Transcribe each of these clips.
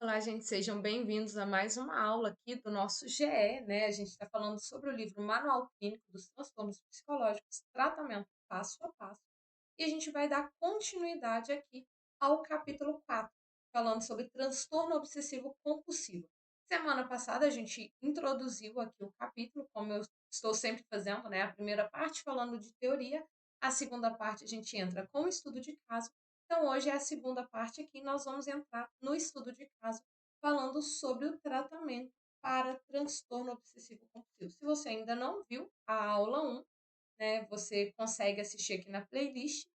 Olá, gente, sejam bem-vindos a mais uma aula aqui do nosso GE, né? A gente está falando sobre o livro Manual Clínico dos Transtornos Psicológicos, Tratamento Passo a Passo, e a gente vai dar continuidade aqui ao capítulo 4, falando sobre transtorno obsessivo compulsivo. Semana passada a gente introduziu aqui o capítulo, como eu estou sempre fazendo, né? A primeira parte falando de teoria, a segunda parte a gente entra com o estudo de caso. Então, hoje é a segunda parte aqui, nós vamos entrar no estudo de caso, falando sobre o tratamento para transtorno obsessivo compulsivo. Se você ainda não viu a aula 1, né, você consegue assistir aqui na playlist.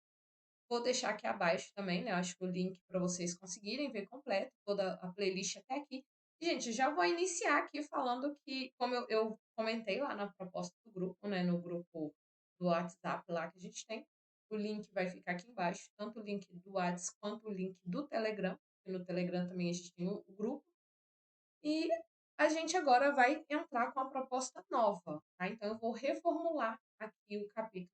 Vou deixar aqui abaixo também, né? Acho que o link para vocês conseguirem ver completo, toda a playlist até aqui. E, gente, já vou iniciar aqui falando que, como eu comentei lá na proposta do grupo, né? No grupo do WhatsApp lá que a gente tem, o link vai ficar aqui embaixo, tanto o link do WhatsApp quanto o link do Telegram. E no Telegram também a gente tem o grupo. E a gente agora vai entrar com a proposta nova, tá? Então, eu vou reformular aqui o capítulo,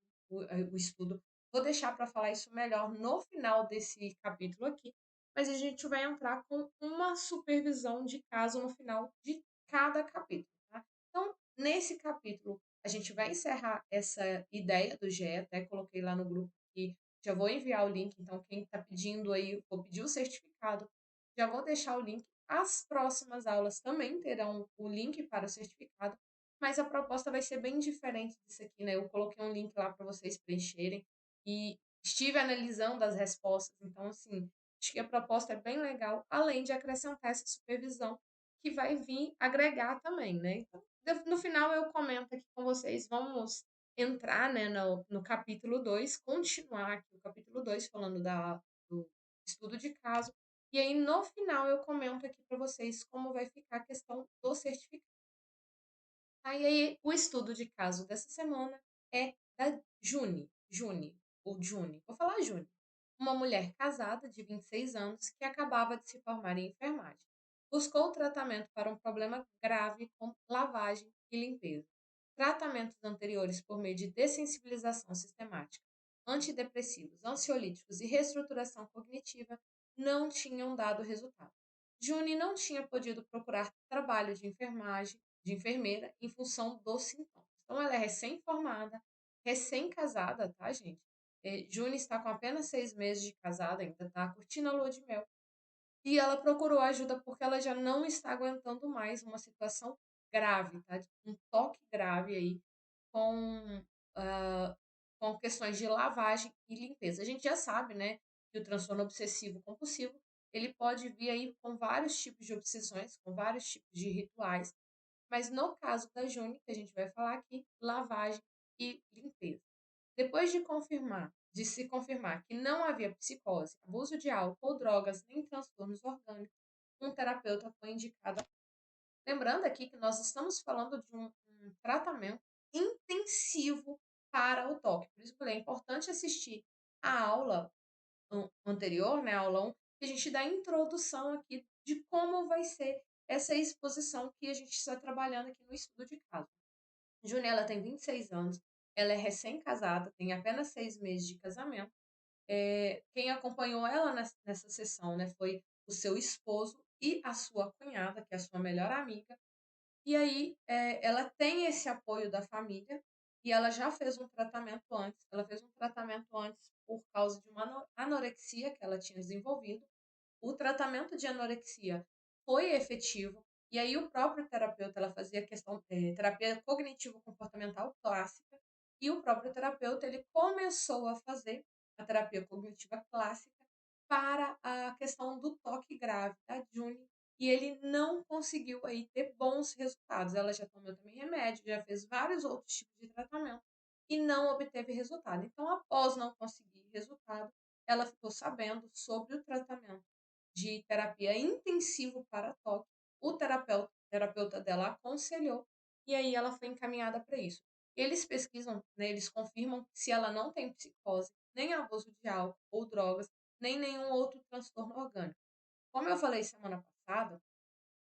o estudo. Vou deixar para falar isso melhor no final desse capítulo aqui, mas a gente vai entrar com uma supervisão de caso no final de cada capítulo, tá? Então, nesse capítulo, a gente vai encerrar essa ideia do GE, até coloquei lá no grupo que já vou enviar o link, então quem está pedindo aí, vou pedir o certificado, já vou deixar o link. As próximas aulas também terão o link para o certificado, mas a proposta vai ser bem diferente disso aqui, né? Eu coloquei um link lá para vocês preencherem e estive analisando as respostas, então, assim, acho que a proposta é bem legal, além de acrescentar essa supervisão que vai vir agregar também, né? Então, no final eu comento aqui com vocês, vamos entrar, né, no capítulo 2, continuar aqui o capítulo 2 falando do estudo de caso, e aí, no final, eu comento aqui para vocês como vai ficar a questão do certificado. Aí, o estudo de caso dessa semana é da June, vou falar June, uma mulher casada de 26 anos que acabava de se formar em enfermagem. Buscou tratamento para um problema grave com lavagem e limpeza. Tratamentos anteriores por meio de dessensibilização sistemática, antidepressivos, ansiolíticos e reestruturação cognitiva não tinham dado resultado. June não tinha podido procurar trabalho de enfermeira, em função dos sintomas. Então, ela é recém-formada, recém-casada, tá, gente? June está com apenas 6 meses de casada, ainda está curtindo a lua de mel. E ela procurou ajuda porque ela já não está aguentando mais uma situação grave, tá? Um toque grave aí com, ah, com questões de lavagem e limpeza. A gente já sabe, né, que o transtorno obsessivo compulsivo, ele pode vir aí com vários tipos de obsessões, com vários tipos de rituais, mas no caso da June, que a gente vai falar aqui, lavagem e limpeza. Depois de se confirmar que não havia psicose, abuso de álcool, drogas nem transtornos orgânicos, um terapeuta foi indicado. Lembrando aqui que nós estamos falando de um tratamento intensivo para o toque. Por isso que é importante assistir a aula anterior, né, a aula 1, que a gente dá a introdução aqui de como vai ser essa exposição que a gente está trabalhando aqui no estudo de caso. Junela tem 26 anos, ela é recém-casada, tem apenas 6 meses de casamento. Quem acompanhou ela nessa sessão, né, foi o seu esposo e a sua cunhada, que é a sua melhor amiga. E aí, ela tem esse apoio da família e ela já fez um tratamento antes. Ela fez um tratamento antes por causa de uma anorexia que ela tinha desenvolvido. O tratamento de anorexia foi efetivo, e aí o próprio terapeuta, ela fazia questão, terapia cognitivo-comportamental clássica, e o próprio terapeuta, ele começou a fazer a terapia cognitiva clássica para a questão do toque grave da June, e ele não conseguiu aí ter bons resultados. Ela já tomou também remédio, já fez vários outros tipos de tratamento e não obteve resultado. Então, após não conseguir resultado, ela ficou sabendo sobre o tratamento de terapia intensivo para toque. O terapeuta dela aconselhou e aí ela foi encaminhada para isso. Eles pesquisam, né, eles confirmam se ela não tem psicose, nem abuso de álcool ou drogas, nem nenhum outro transtorno orgânico. Como eu falei semana passada,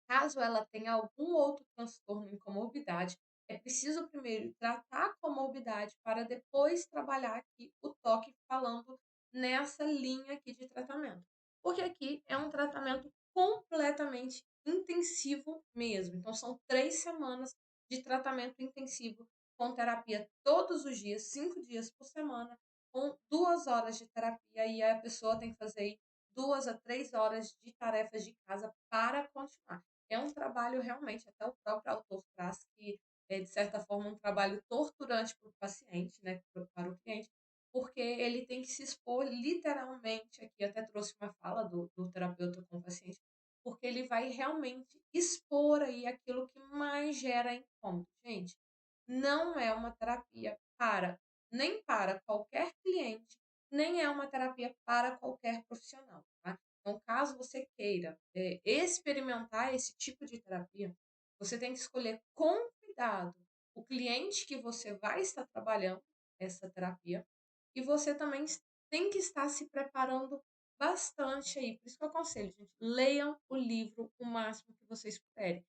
caso ela tenha algum outro transtorno em comorbidade, é preciso primeiro tratar a comorbidade para depois trabalhar aqui o toque falando nessa linha aqui de tratamento. Porque aqui é um tratamento completamente intensivo mesmo. Então, são 3 semanas de tratamento intensivo com terapia todos os dias, 5 dias por semana, com 2 horas de terapia. E a pessoa tem que fazer aí 2 a 3 horas de tarefas de casa para continuar. É um trabalho realmente, até o próprio autor traz que é, de certa forma, um trabalho torturante para o paciente, né, para o cliente, porque ele tem que se expor literalmente, aqui até trouxe uma fala do terapeuta com o paciente, porque ele vai realmente expor aí aquilo que mais gera incômodo. Gente, não é uma terapia para, nem para qualquer cliente, nem é uma terapia para qualquer profissional, tá? Então, caso você queira experimentar esse tipo de terapia, você tem que escolher com cuidado o cliente que você vai estar trabalhando essa terapia e você também tem que estar se preparando bastante aí. Por isso que eu aconselho, gente, leiam o livro o máximo que vocês puderem.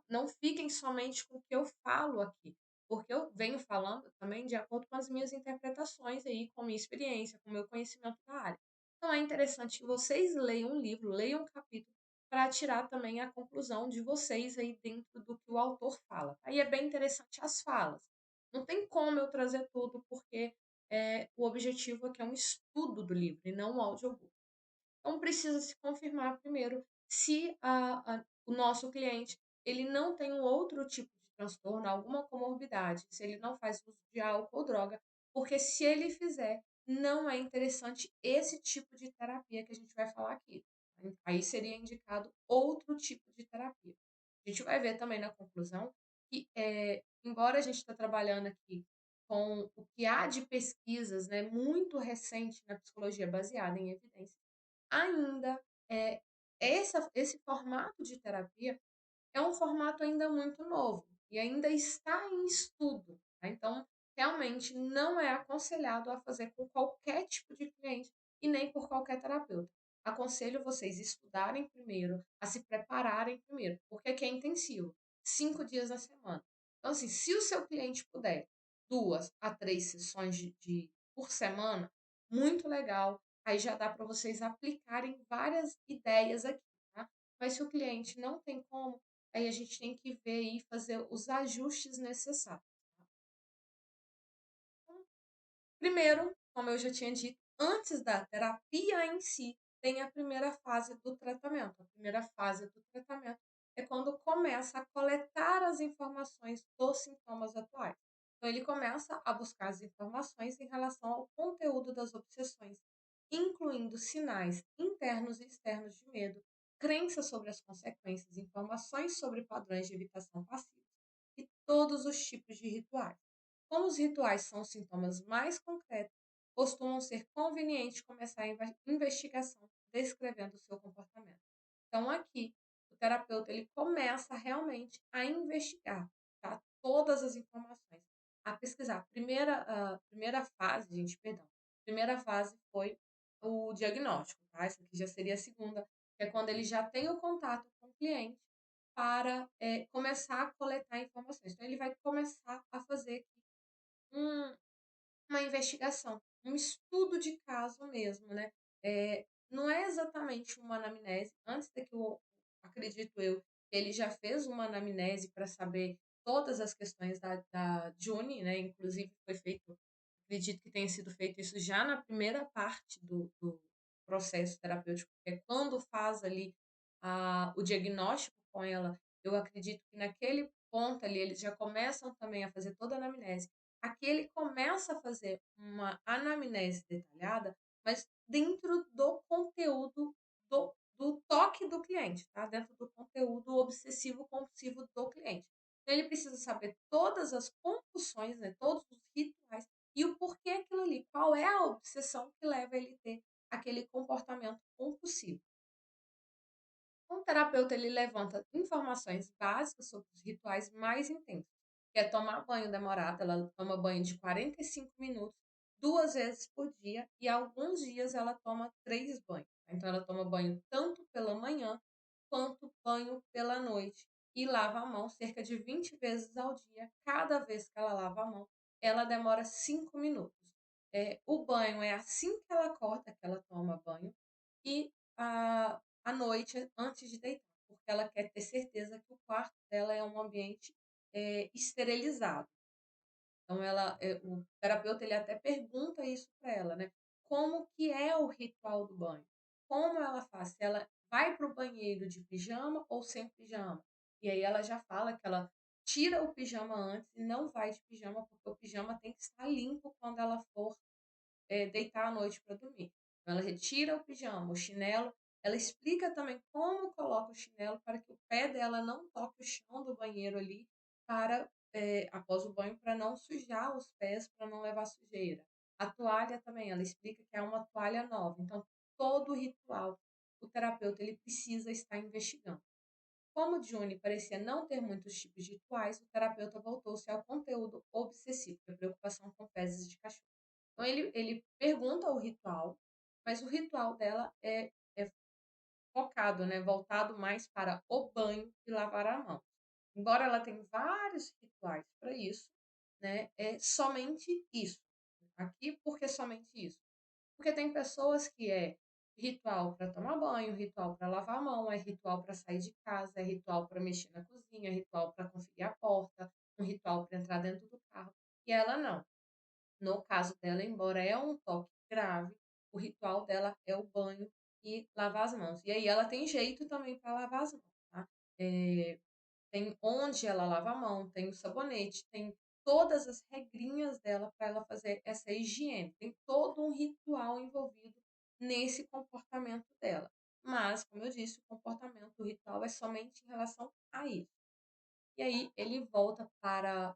Não fiquem somente com o que eu falo aqui, porque eu venho falando também de acordo com as minhas interpretações aí, com minha experiência, com meu conhecimento da área. Então é interessante que vocês leiam um livro, leiam um capítulo, para tirar também a conclusão de vocês aí dentro do que o autor fala. Aí é bem interessante as falas. Não tem como eu trazer tudo, porque o objetivo aqui é um estudo do livro e não um audiobook. Então precisa se confirmar primeiro se o nosso cliente ele não tem um outro tipo de transtorno, alguma comorbidade, se ele não faz uso de álcool ou droga, porque se ele fizer, não é interessante esse tipo de terapia que a gente vai falar aqui. Aí seria indicado outro tipo de terapia. A gente vai ver também na conclusão que, embora a gente está trabalhando aqui com o que há de pesquisas, né, muito recente na psicologia baseada em evidência, ainda esse formato de terapia é um formato ainda muito novo e ainda está em estudo, tá? Então, realmente não é aconselhado a fazer com qualquer tipo de cliente e nem por qualquer terapeuta. Aconselho vocês estudarem primeiro, a se prepararem primeiro, porque aqui é intensivo, 5 dias na semana. Então, assim, se o seu cliente puder 2 a 3 sessões por semana, muito legal. Aí já dá para vocês aplicarem várias ideias aqui, tá? Mas se o cliente não tem como, aí a gente tem que ver e fazer os ajustes necessários. Então, primeiro, como eu já tinha dito, antes da terapia em si, tem a primeira fase do tratamento. A primeira fase do tratamento é quando começa a coletar as informações dos sintomas atuais. Então, ele começa a buscar as informações em relação ao conteúdo das obsessões, incluindo sinais internos e externos de medo, crenças sobre as consequências, informações sobre padrões de evitação passivos e todos os tipos de rituais. Como os rituais são os sintomas mais concretos, costumam ser conveniente começar a investigação descrevendo o seu comportamento. Então, aqui, o terapeuta ele começa realmente a investigar, tá? Todas as informações, a pesquisar. A primeira fase, gente, perdão, a primeira fase foi o diagnóstico, tá? Essa aqui já seria a segunda, que é quando ele já tem o contato com o cliente para começar a coletar informações. Então, ele vai começar a fazer um uma investigação, um estudo de caso mesmo, né. Não é exatamente uma anamnese, antes daqui o acredito eu, ele já fez uma anamnese para saber todas as questões da June, né, inclusive foi feito acredito que tenha sido feito isso já na primeira parte do processo terapêutico, que é quando faz ali o diagnóstico com ela, eu acredito que naquele ponto ali eles já começam também a fazer toda a anamnese. Aqui ele começa a fazer uma anamnese detalhada, mas dentro do conteúdo do toque do cliente, tá? Dentro do conteúdo obsessivo compulsivo do cliente. Então ele precisa saber todas as compulsões, né, todos os rituais e o porquê aquilo ali, qual é a obsessão que leva ele a ter aquele comportamento compulsivo. Um terapeuta ele levanta informações básicas sobre os rituais mais intensos, que é tomar banho demorado, ela toma banho de 45 minutos, 2 vezes por dia, e alguns dias ela toma 3 banhos. Então ela toma banho tanto pela manhã quanto banho pela noite e lava a mão cerca de 20 vezes ao dia. Cada vez que ela lava a mão, ela demora 5 minutos. O banho é assim que ela acorda, que ela toma banho, e à noite, antes de deitar. ela quer ter certeza que o quarto dela é um ambiente, esterilizado. Então o terapeuta ele até pergunta isso para ela, né, como que é o ritual do banho? Como ela faz? Se ela vai para o banheiro de pijama ou sem pijama? E aí ela já fala que ela tira o pijama antes e não vai de pijama, porque o pijama tem que estar limpo quando ela for deitar à noite para dormir. Então, ela retira o pijama, o chinelo. Ela explica também como coloca o chinelo para que o pé dela não toque o chão do banheiro ali, para após o banho, para não sujar os pés, para não levar sujeira. A toalha também, ela explica que é uma toalha nova. Então, todo o ritual, o terapeuta ele precisa estar investigando. Como June parecia não ter muitos tipos de rituais, o terapeuta voltou-se ao conteúdo obsessivo, que é a preocupação com fezes de cachorro. Então ele pergunta o ritual, mas o ritual dela é focado, né, voltado mais para o banho e lavar a mão. Embora ela tenha vários rituais para isso, né, é somente isso. Aqui, por que somente isso? Porque tem pessoas que é ritual para tomar banho, ritual para lavar a mão, é ritual para sair de casa, é ritual para mexer na cozinha, é ritual para conferir a porta, um ritual para entrar dentro do carro. E ela não. No caso dela, embora é um toque grave, o ritual dela é o banho e lavar as mãos. E aí ela tem jeito também para lavar as mãos, tá? Eh, Tem onde ela lava a mão, tem o sabonete, tem todas as regrinhas dela para ela fazer essa higiene. Tem todo um ritual envolvido nesse comportamento dela. Mas, como eu disse, o comportamento, o ritual é somente em relação a isso. E aí ele volta para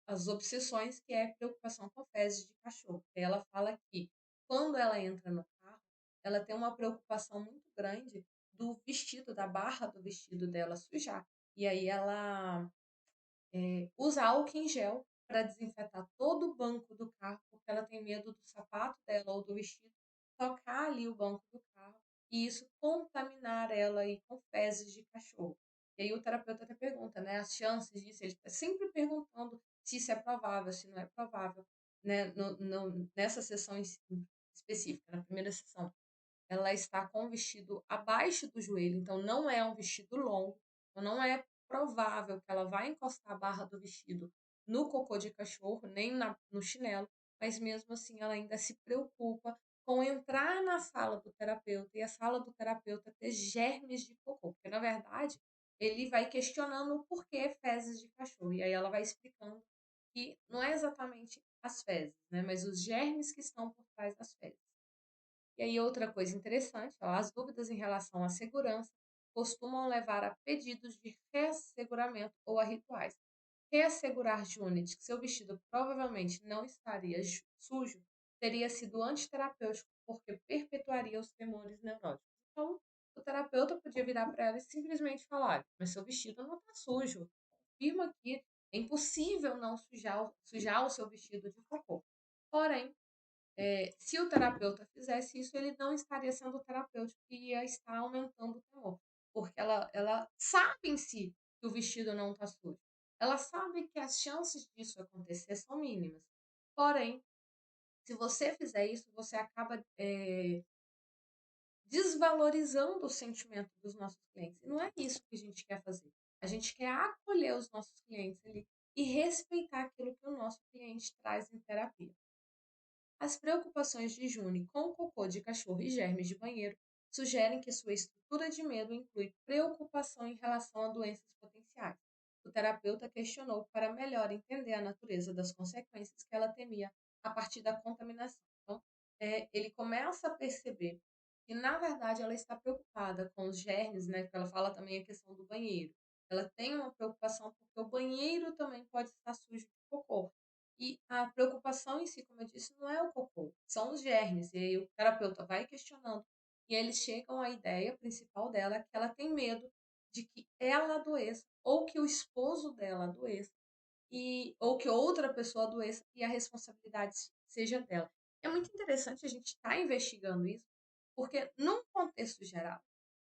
as obsessões, que é preocupação com fezes de cachorro. Ela fala que quando ela entra no carro, ela tem uma preocupação muito grande do vestido, da barra do vestido dela sujar. E aí ela usa álcool em gel para desinfetar todo o banco do carro, porque ela tem medo do sapato dela ou do vestido tocar ali o banco do carro e isso contaminar ela aí com fezes de cachorro. E aí o terapeuta até pergunta, né, as chances disso, ele está sempre perguntando se isso é provável, se não é provável, né, nessa sessão específica, na primeira sessão ela está com o vestido abaixo do joelho, então não é um vestido longo, então não é provável que ela vá encostar a barra do vestido no cocô de cachorro, nem no chinelo, mas mesmo assim ela ainda se preocupa com entrar na sala do terapeuta e a sala do terapeuta ter germes de cocô, porque na verdade ele vai questionando o porquê fezes de cachorro, e aí ela vai explicando que não é exatamente as fezes, né, mas os germes que estão por trás das fezes. E aí, outra coisa interessante, ó, as dúvidas em relação à segurança costumam levar a pedidos de reasseguramento ou a rituais. Reassegurar June de que seu vestido provavelmente não estaria sujo teria sido antiterapêutico, porque perpetuaria os temores neuróticos. Então, o terapeuta podia virar para ela e simplesmente falar: "Olha, mas seu vestido não está sujo. Confirma aqui, é impossível não sujar o seu vestido de cocô." Porém, se o terapeuta fizesse isso, ele não estaria sendo terapêutico e ia estar aumentando o temor, porque ela sabe em si que o vestido não está sujo. Ela sabe que as chances disso acontecer são mínimas. Porém, se você fizer isso, você acaba desvalorizando o sentimento dos nossos clientes. E não é isso que a gente quer fazer. A gente quer acolher os nossos clientes ali e respeitar aquilo que o nosso cliente traz em terapia. As preocupações de June com o cocô de cachorro e germes de banheiro sugerem que sua estrutura de medo inclui preocupação em relação a doenças potenciais. O terapeuta questionou para melhor entender a natureza das consequências que ela temia a partir da contaminação. Então, ele começa a perceber que, na verdade, ela está preocupada com os germes, né? Que ela fala também a questão do banheiro. Ela tem uma preocupação porque o banheiro também pode estar sujo de cocô. E a preocupação em si, como eu disse, não é o cocô, são os germes. E aí o terapeuta vai questionando. E eles chegam à ideia principal dela, que ela tem medo de que ela adoeça, ou que o esposo dela adoeça, ou que outra pessoa adoeça e a responsabilidade seja dela. É muito interessante a gente estar investigando isso, porque num contexto geral,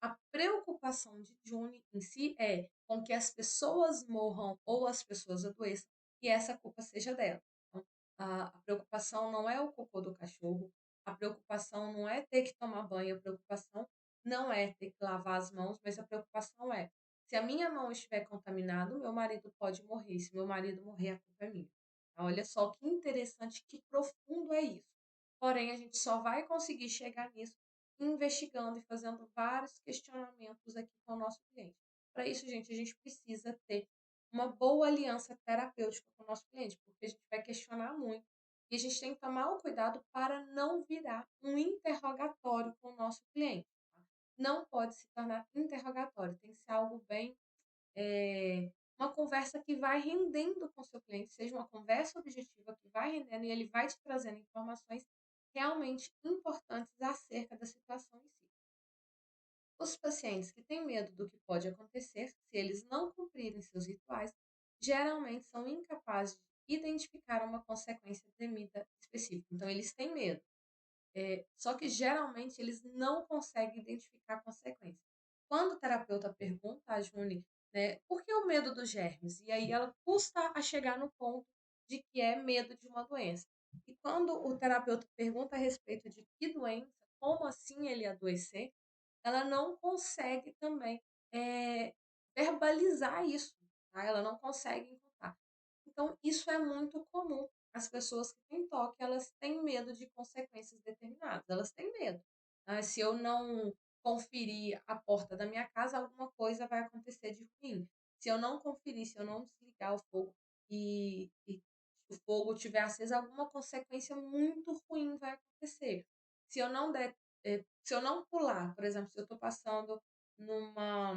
a preocupação de June em si é com que as pessoas morram ou as pessoas adoeçam e essa culpa seja dela. Então, a preocupação não é o cocô do cachorro, a preocupação não é ter que tomar banho, a preocupação não é ter que lavar as mãos, mas a preocupação é: se a minha mão estiver contaminada, o meu marido pode morrer, se meu marido morrer, a culpa é minha. Olha só que interessante, que profundo é isso. Porém, a gente só vai conseguir chegar nisso investigando e fazendo vários questionamentos aqui com o nosso cliente. Para isso, gente, a gente precisa ter uma boa aliança terapêutica com o nosso cliente, porque a gente vai questionar muito e a gente tem que tomar o cuidado para não virar um interrogatório com o nosso cliente. Tá? Não pode se tornar interrogatório, tem que ser algo bem, uma conversa que vai rendendo com o seu cliente, seja uma conversa objetiva que vai rendendo e ele vai te trazendo informações realmente importantes acerca da situação em si. Os pacientes que têm medo do que pode acontecer se eles não cumprirem seus rituais, geralmente são incapazes de identificar uma consequência temida específica. Então, eles têm medo. Só que geralmente eles não conseguem identificar a consequência. Quando o terapeuta pergunta a Juni, né, por que o medo dos germes? E aí ela custa a chegar no ponto de que é medo de uma doença. E quando o terapeuta pergunta a respeito de que doença, como assim ele adoecer, ela não consegue também verbalizar isso, tá? Ela não consegue contar. Então, isso é muito comum. As pessoas que têm toque, elas têm medo de consequências determinadas, elas têm medo. Se eu não conferir a porta da minha casa, alguma coisa vai acontecer de ruim. Se eu não conferir, se eu não desligar o fogo e o fogo estiver aceso, alguma consequência muito ruim vai acontecer. Se eu não der, se eu não pular, por exemplo, se eu estou passando numa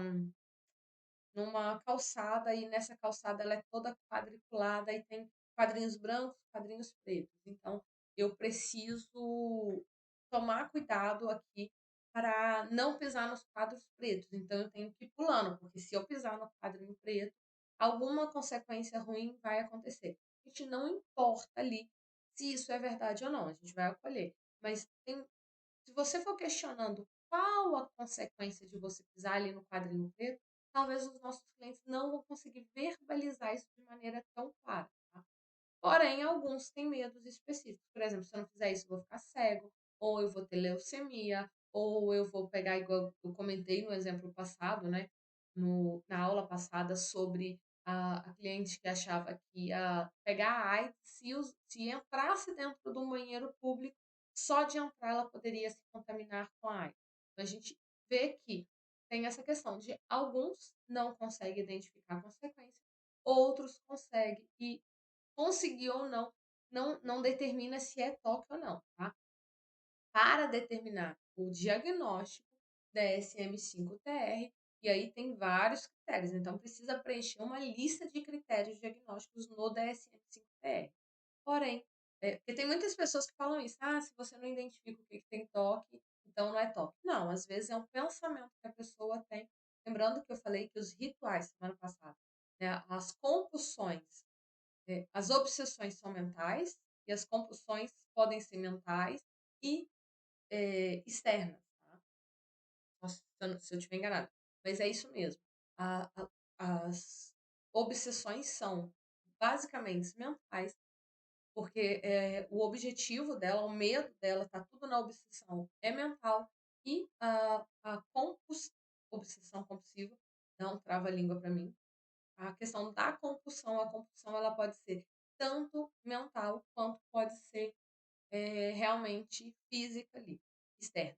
calçada e nessa calçada ela é toda quadriculada e tem quadrinhos brancos, quadrinhos pretos. Então, eu preciso tomar cuidado aqui para não pisar nos quadros pretos. Então, eu tenho que ir pulando, porque se eu pisar no quadrinho preto, alguma consequência ruim vai acontecer. A gente não importa ali se isso é verdade ou não, a gente vai acolher. Mas se você for questionando qual a consequência de você pisar ali no quadrinho preto, talvez os nossos clientes não vão conseguir verbalizar isso de maneira tão clara, tá? Porém, alguns têm medos específicos. Por exemplo, se eu não fizer isso, eu vou ficar cego, ou eu vou ter leucemia, ou eu vou pegar, igual eu comentei no exemplo passado, né? Na aula passada, sobre a cliente que achava que ia pegar a AIDS se entrasse dentro de um banheiro público, só de entrar ela poderia se contaminar com a AIDS. Então, a gente vê que tem essa questão de alguns não conseguem identificar a consequência, outros conseguem e conseguir ou não, não determina se é toque ou não, tá? Para determinar o diagnóstico DSM-5-TR, e aí tem vários critérios, então precisa preencher uma lista de critérios diagnósticos no DSM-5-TR. Porém, porque tem muitas pessoas que falam isso, se você não identifica o que que tem toque, então não é toque. Não, às vezes é um pensamento que a pessoa tem. Lembrando que eu falei que os rituais, semana passada, né, as compulsões as obsessões são mentais e as compulsões podem ser mentais e externas, tá? Nossa, se eu estiver enganada. Mas é isso mesmo. As obsessões são basicamente mentais, porque o objetivo dela, o medo dela, tá tudo na obsessão, é mental. E obsessão compulsiva, não trava a língua para mim, a questão da compulsão, a compulsão ela pode ser tanto mental quanto pode ser realmente física ali, externa.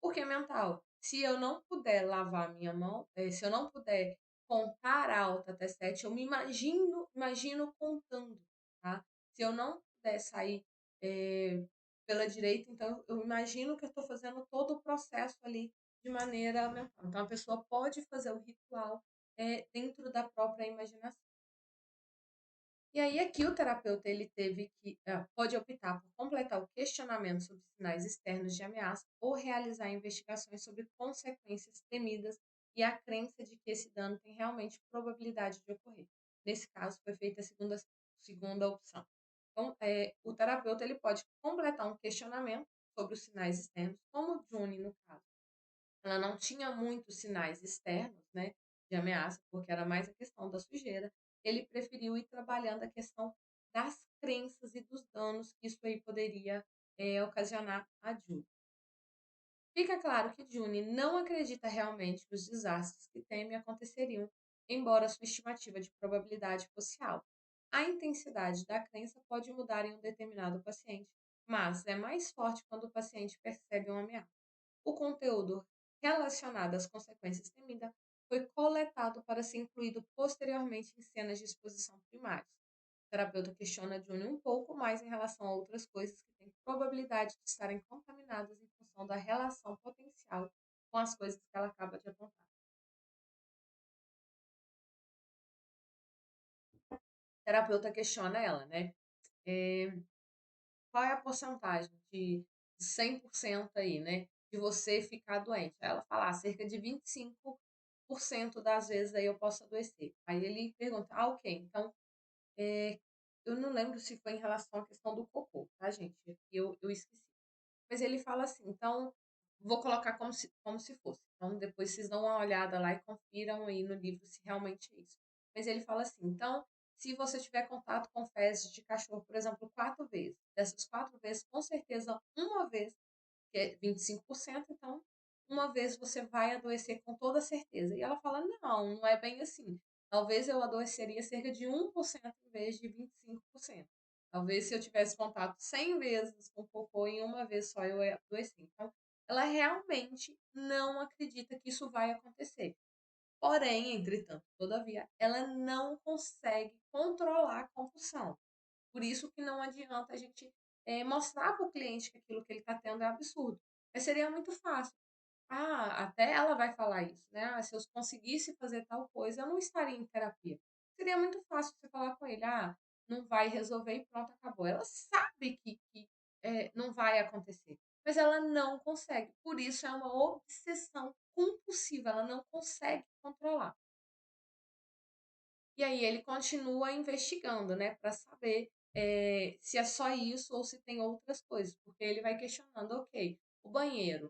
Por que mental? Se eu não puder lavar a minha mão, se eu não puder contar alto até 7, eu me imagino contando, tá? Se eu não puder sair pela direita, então eu imagino que eu estou fazendo todo o processo ali de maneira mental. Então a pessoa pode fazer o ritual dentro da própria imaginação. E aí aqui o terapeuta ele teve que pode optar por completar o questionamento sobre sinais externos de ameaça ou realizar investigações sobre consequências temidas e a crença de que esse dano tem realmente probabilidade de ocorrer. Nesse caso, foi feita a segunda opção. Então, o terapeuta ele pode completar um questionamento sobre os sinais externos, como o Juni, no caso. Ela não tinha muitos sinais externos, né, de ameaça, porque era mais a questão da sujeira. Ele preferiu ir trabalhando a questão das crenças e dos danos que isso aí poderia ocasionar a Ju. Fica claro que June não acredita realmente que os desastres que teme aconteceriam, embora sua estimativa de probabilidade fosse alta. A intensidade da crença pode mudar em um determinado paciente, mas é mais forte quando o paciente percebe uma ameaça. O conteúdo relacionado às consequências temidas foi coletado para ser incluído posteriormente em cenas de exposição primárias. O terapeuta questiona June um pouco mais em relação a outras coisas que têm probabilidade de estarem contaminadas em função da relação potencial com as coisas que ela acaba de apontar. O terapeuta questiona ela, né? É, qual é a porcentagem de 100% aí, né? De você ficar doente? Aí ela fala, cerca de 25% das vezes aí eu posso adoecer. Aí ele pergunta, ok, então eu não lembro se foi em relação à questão do cocô, tá, gente? Eu esqueci. Mas ele fala assim, então vou colocar como se fosse. Então depois vocês dão uma olhada lá e confiram aí no livro se realmente é isso. Mas ele fala assim, então se você tiver contato com fezes de cachorro, por exemplo, 4 vezes, dessas 4 vezes, com certeza uma vez, que é 25%, então uma vez você vai adoecer com toda certeza. E ela fala, não, não é bem assim. Talvez eu adoeceria cerca de 1% em vez de 25%. Talvez se eu tivesse contato 100 vezes com cocô, em uma vez só eu ia adoecer. Então, ela realmente não acredita que isso vai acontecer. Porém, entretanto, todavia, ela não consegue controlar a compulsão. Por isso que não adianta a gente mostrar para o cliente que aquilo que ele está tendo é absurdo. Mas seria muito fácil. Ah, até ela vai falar isso, né? Ah, se eu conseguisse fazer tal coisa, eu não estaria em terapia. Seria muito fácil você falar com ele, ah, não vai resolver e pronto, acabou. Ela sabe que não vai acontecer, mas ela não consegue. Por isso é uma obsessão compulsiva, ela não consegue controlar. E aí ele continua investigando, né, para saber se é só isso ou se tem outras coisas, porque ele vai questionando, ok, o banheiro,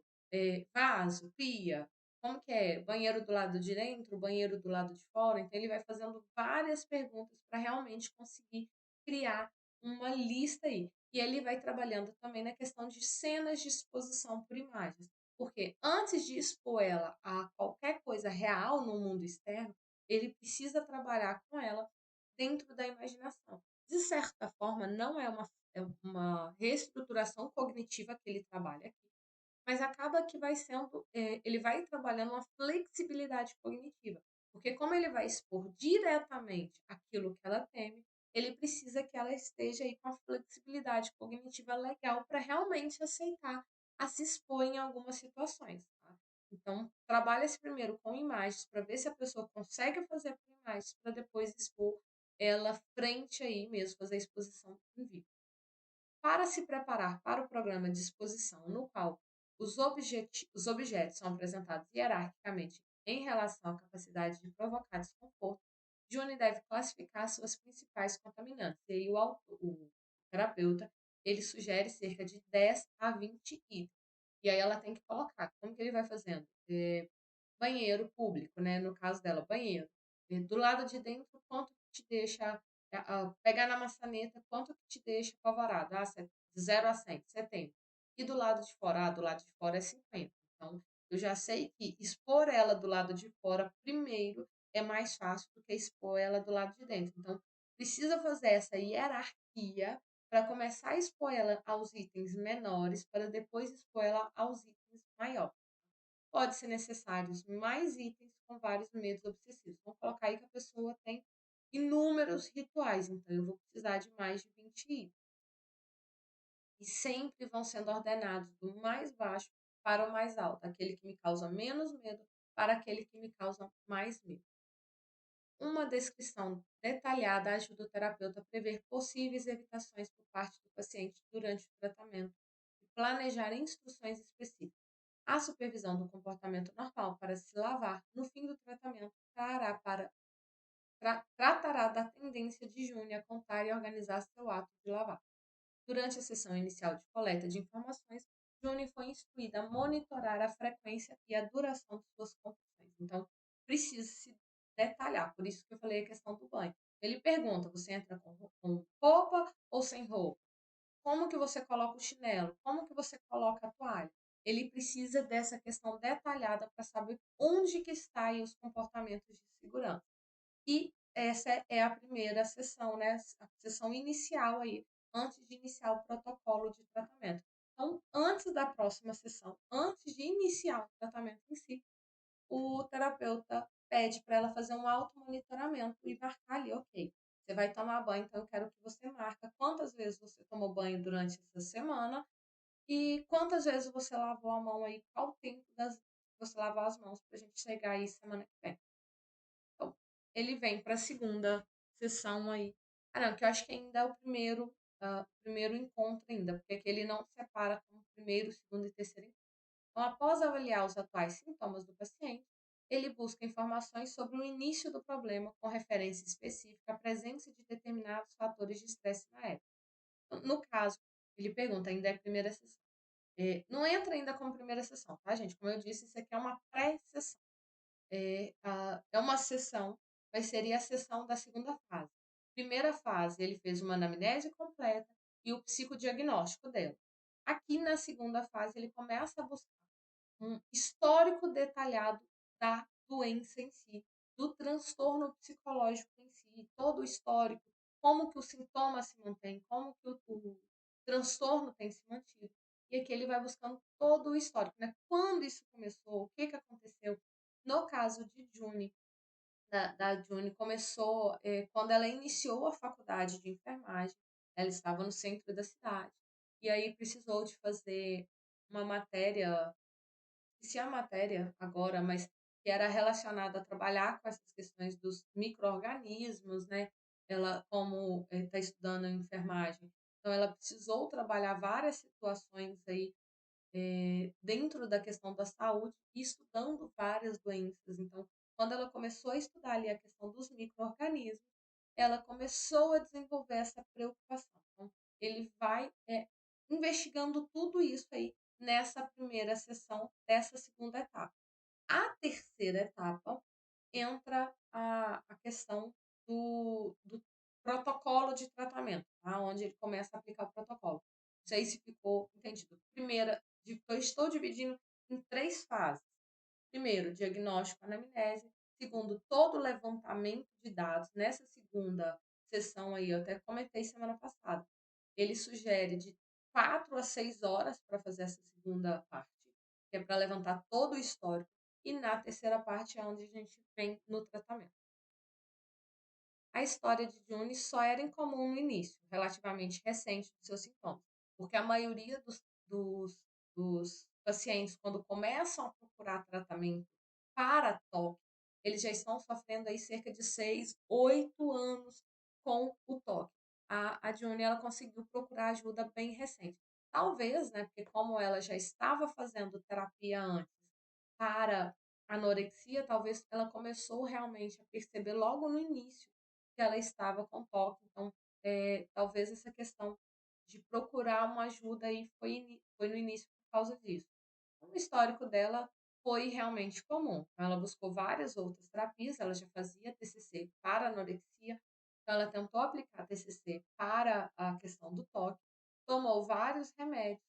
vaso, pia, como que é? Banheiro do lado de dentro, banheiro do lado de fora? Então ele vai fazendo várias perguntas para realmente conseguir criar uma lista aí. E ele vai trabalhando também na questão de cenas de exposição por imagens, porque antes de expor ela a qualquer coisa real no mundo externo, ele precisa trabalhar com ela dentro da imaginação. De certa forma, não é uma reestruturação cognitiva que ele trabalha aqui, mas acaba que vai sendo, ele vai trabalhando uma flexibilidade cognitiva, porque como ele vai expor diretamente aquilo que ela teme, ele precisa que ela esteja aí com a flexibilidade cognitiva legal para realmente aceitar a se expor em algumas situações, tá? Então, trabalha-se primeiro com imagens para ver se a pessoa consegue fazer por imagens para depois expor ela frente aí mesmo, fazer a exposição em vídeo. Para se preparar para o programa de exposição, no qual os objetos são apresentados hierarquicamente em relação à capacidade de provocar desconforto, June deve classificar suas principais contaminantes. E aí o terapeuta ele sugere cerca de 10 a 20 itens. E aí ela tem que colocar. Como que ele vai fazendo? Banheiro público, né? No caso dela, banheiro. Do lado de dentro, quanto que te deixa pegar na maçaneta, quanto que te deixa apavorado? Ah, de 0 a 100, 70. E do lado de fora? Ah, do lado de fora é 50. Então, eu já sei que expor ela do lado de fora primeiro é mais fácil do que expor ela do lado de dentro. Então, precisa fazer essa hierarquia para começar a expor ela aos itens menores, para depois expor ela aos itens maiores. Pode ser necessários mais itens com vários medos obsessivos. Vamos colocar aí que a pessoa tem inúmeros rituais, então eu vou precisar de mais de 20 itens. E sempre vão sendo ordenados do mais baixo para o mais alto, aquele que me causa menos medo para aquele que me causa mais medo. Uma descrição detalhada ajuda o terapeuta a prever possíveis evitações por parte do paciente durante o tratamento e planejar instruções específicas. A supervisão do comportamento normal para se lavar no fim do tratamento tratará da tendência de June a contar e organizar seu ato de lavar. Durante a sessão inicial de coleta de informações, June foi instruída a monitorar a frequência e a duração de suas compulsões. Então, precisa se detalhar, por isso que eu falei a questão do banho. Ele pergunta: você entra com roupa ou sem roupa? Como que você coloca o chinelo? Como que você coloca a toalha? ele precisa dessa questão detalhada para saber onde que está aí os comportamentos de segurança. E essa é a primeira sessão, né, a sessão inicial aí, antes de iniciar o protocolo de tratamento. Então, antes da próxima sessão, antes de iniciar o tratamento em si, o terapeuta pede para ela fazer um automonitoramento e marcar ali, ok, você vai tomar banho, então eu quero que você marca quantas vezes você tomou banho durante essa semana e quantas vezes você lavou a mão aí, qual o tempo das você lavar as mãos para a gente chegar aí semana que vem. Então, ele vem para a segunda sessão aí. Ah, não, que eu acho que ainda é o primeiro, primeiro encontro ainda, porque aqui ele não separa como primeiro, segundo e terceiro encontro. Então, após avaliar os atuais sintomas do paciente, ele busca informações sobre o início do problema com referência específica à presença de determinados fatores de estresse na época. Então, no caso, ele pergunta, ainda é a primeira sessão. Não entra ainda como primeira sessão, tá, gente? Como eu disse, isso aqui é uma pré-sessão. É uma sessão, mas seria a sessão da segunda fase. Primeira fase, ele fez uma anamnese completa e o psicodiagnóstico dela. Aqui na segunda fase, ele começa a buscar um histórico detalhado da doença em si, do transtorno psicológico em si, todo o histórico, como que o sintoma se mantém, como que o transtorno tem se mantido. E aqui ele vai buscando todo o histórico, né? Quando isso começou, o que que aconteceu. No caso de June, da June, começou quando ela iniciou a faculdade de enfermagem, ela estava no centro da cidade, e aí precisou de fazer uma matéria, esqueci a matéria agora, mas que era relacionada a trabalhar com essas questões dos micro-organismos, né? Ela, como está estudando enfermagem, então ela precisou trabalhar várias situações aí dentro da questão da saúde e estudando várias doenças. Então, quando ela começou a estudar ali a questão dos micro-organismos, ela começou a desenvolver essa preocupação. Então, ele vai investigando tudo isso aí nessa primeira sessão dessa segunda etapa. A terceira etapa entra a questão do protocolo de tratamento, tá? Onde ele começa a aplicar o protocolo. Não sei se ficou entendido. Primeira, eu estou dividindo em três fases. Primeiro, diagnóstico, anamnese. Segundo, todo o levantamento de dados. Nessa segunda sessão aí, eu até comentei semana passada, ele sugere de 4 a 6 horas para fazer essa segunda parte, que é para levantar todo o histórico. E na terceira parte é onde a gente vem no tratamento. A história de June só era incomum no início, relativamente recente dos seus sintomas, porque a maioria dos pacientes, quando começam a procurar tratamento para toque, eles já estão sofrendo aí cerca de 6, 8 anos com o toque. A June, ela conseguiu procurar ajuda bem recente. Talvez, né, porque como ela já estava fazendo terapia antes para anorexia, talvez ela começou realmente a perceber logo no início que ela estava com toque. Então, talvez essa questão de procurar uma ajuda aí foi no início por causa disso. O histórico dela foi realmente comum. Então, ela buscou várias outras terapias, ela já fazia TCC para anorexia, então ela tentou aplicar TCC para a questão do toque, tomou vários remédios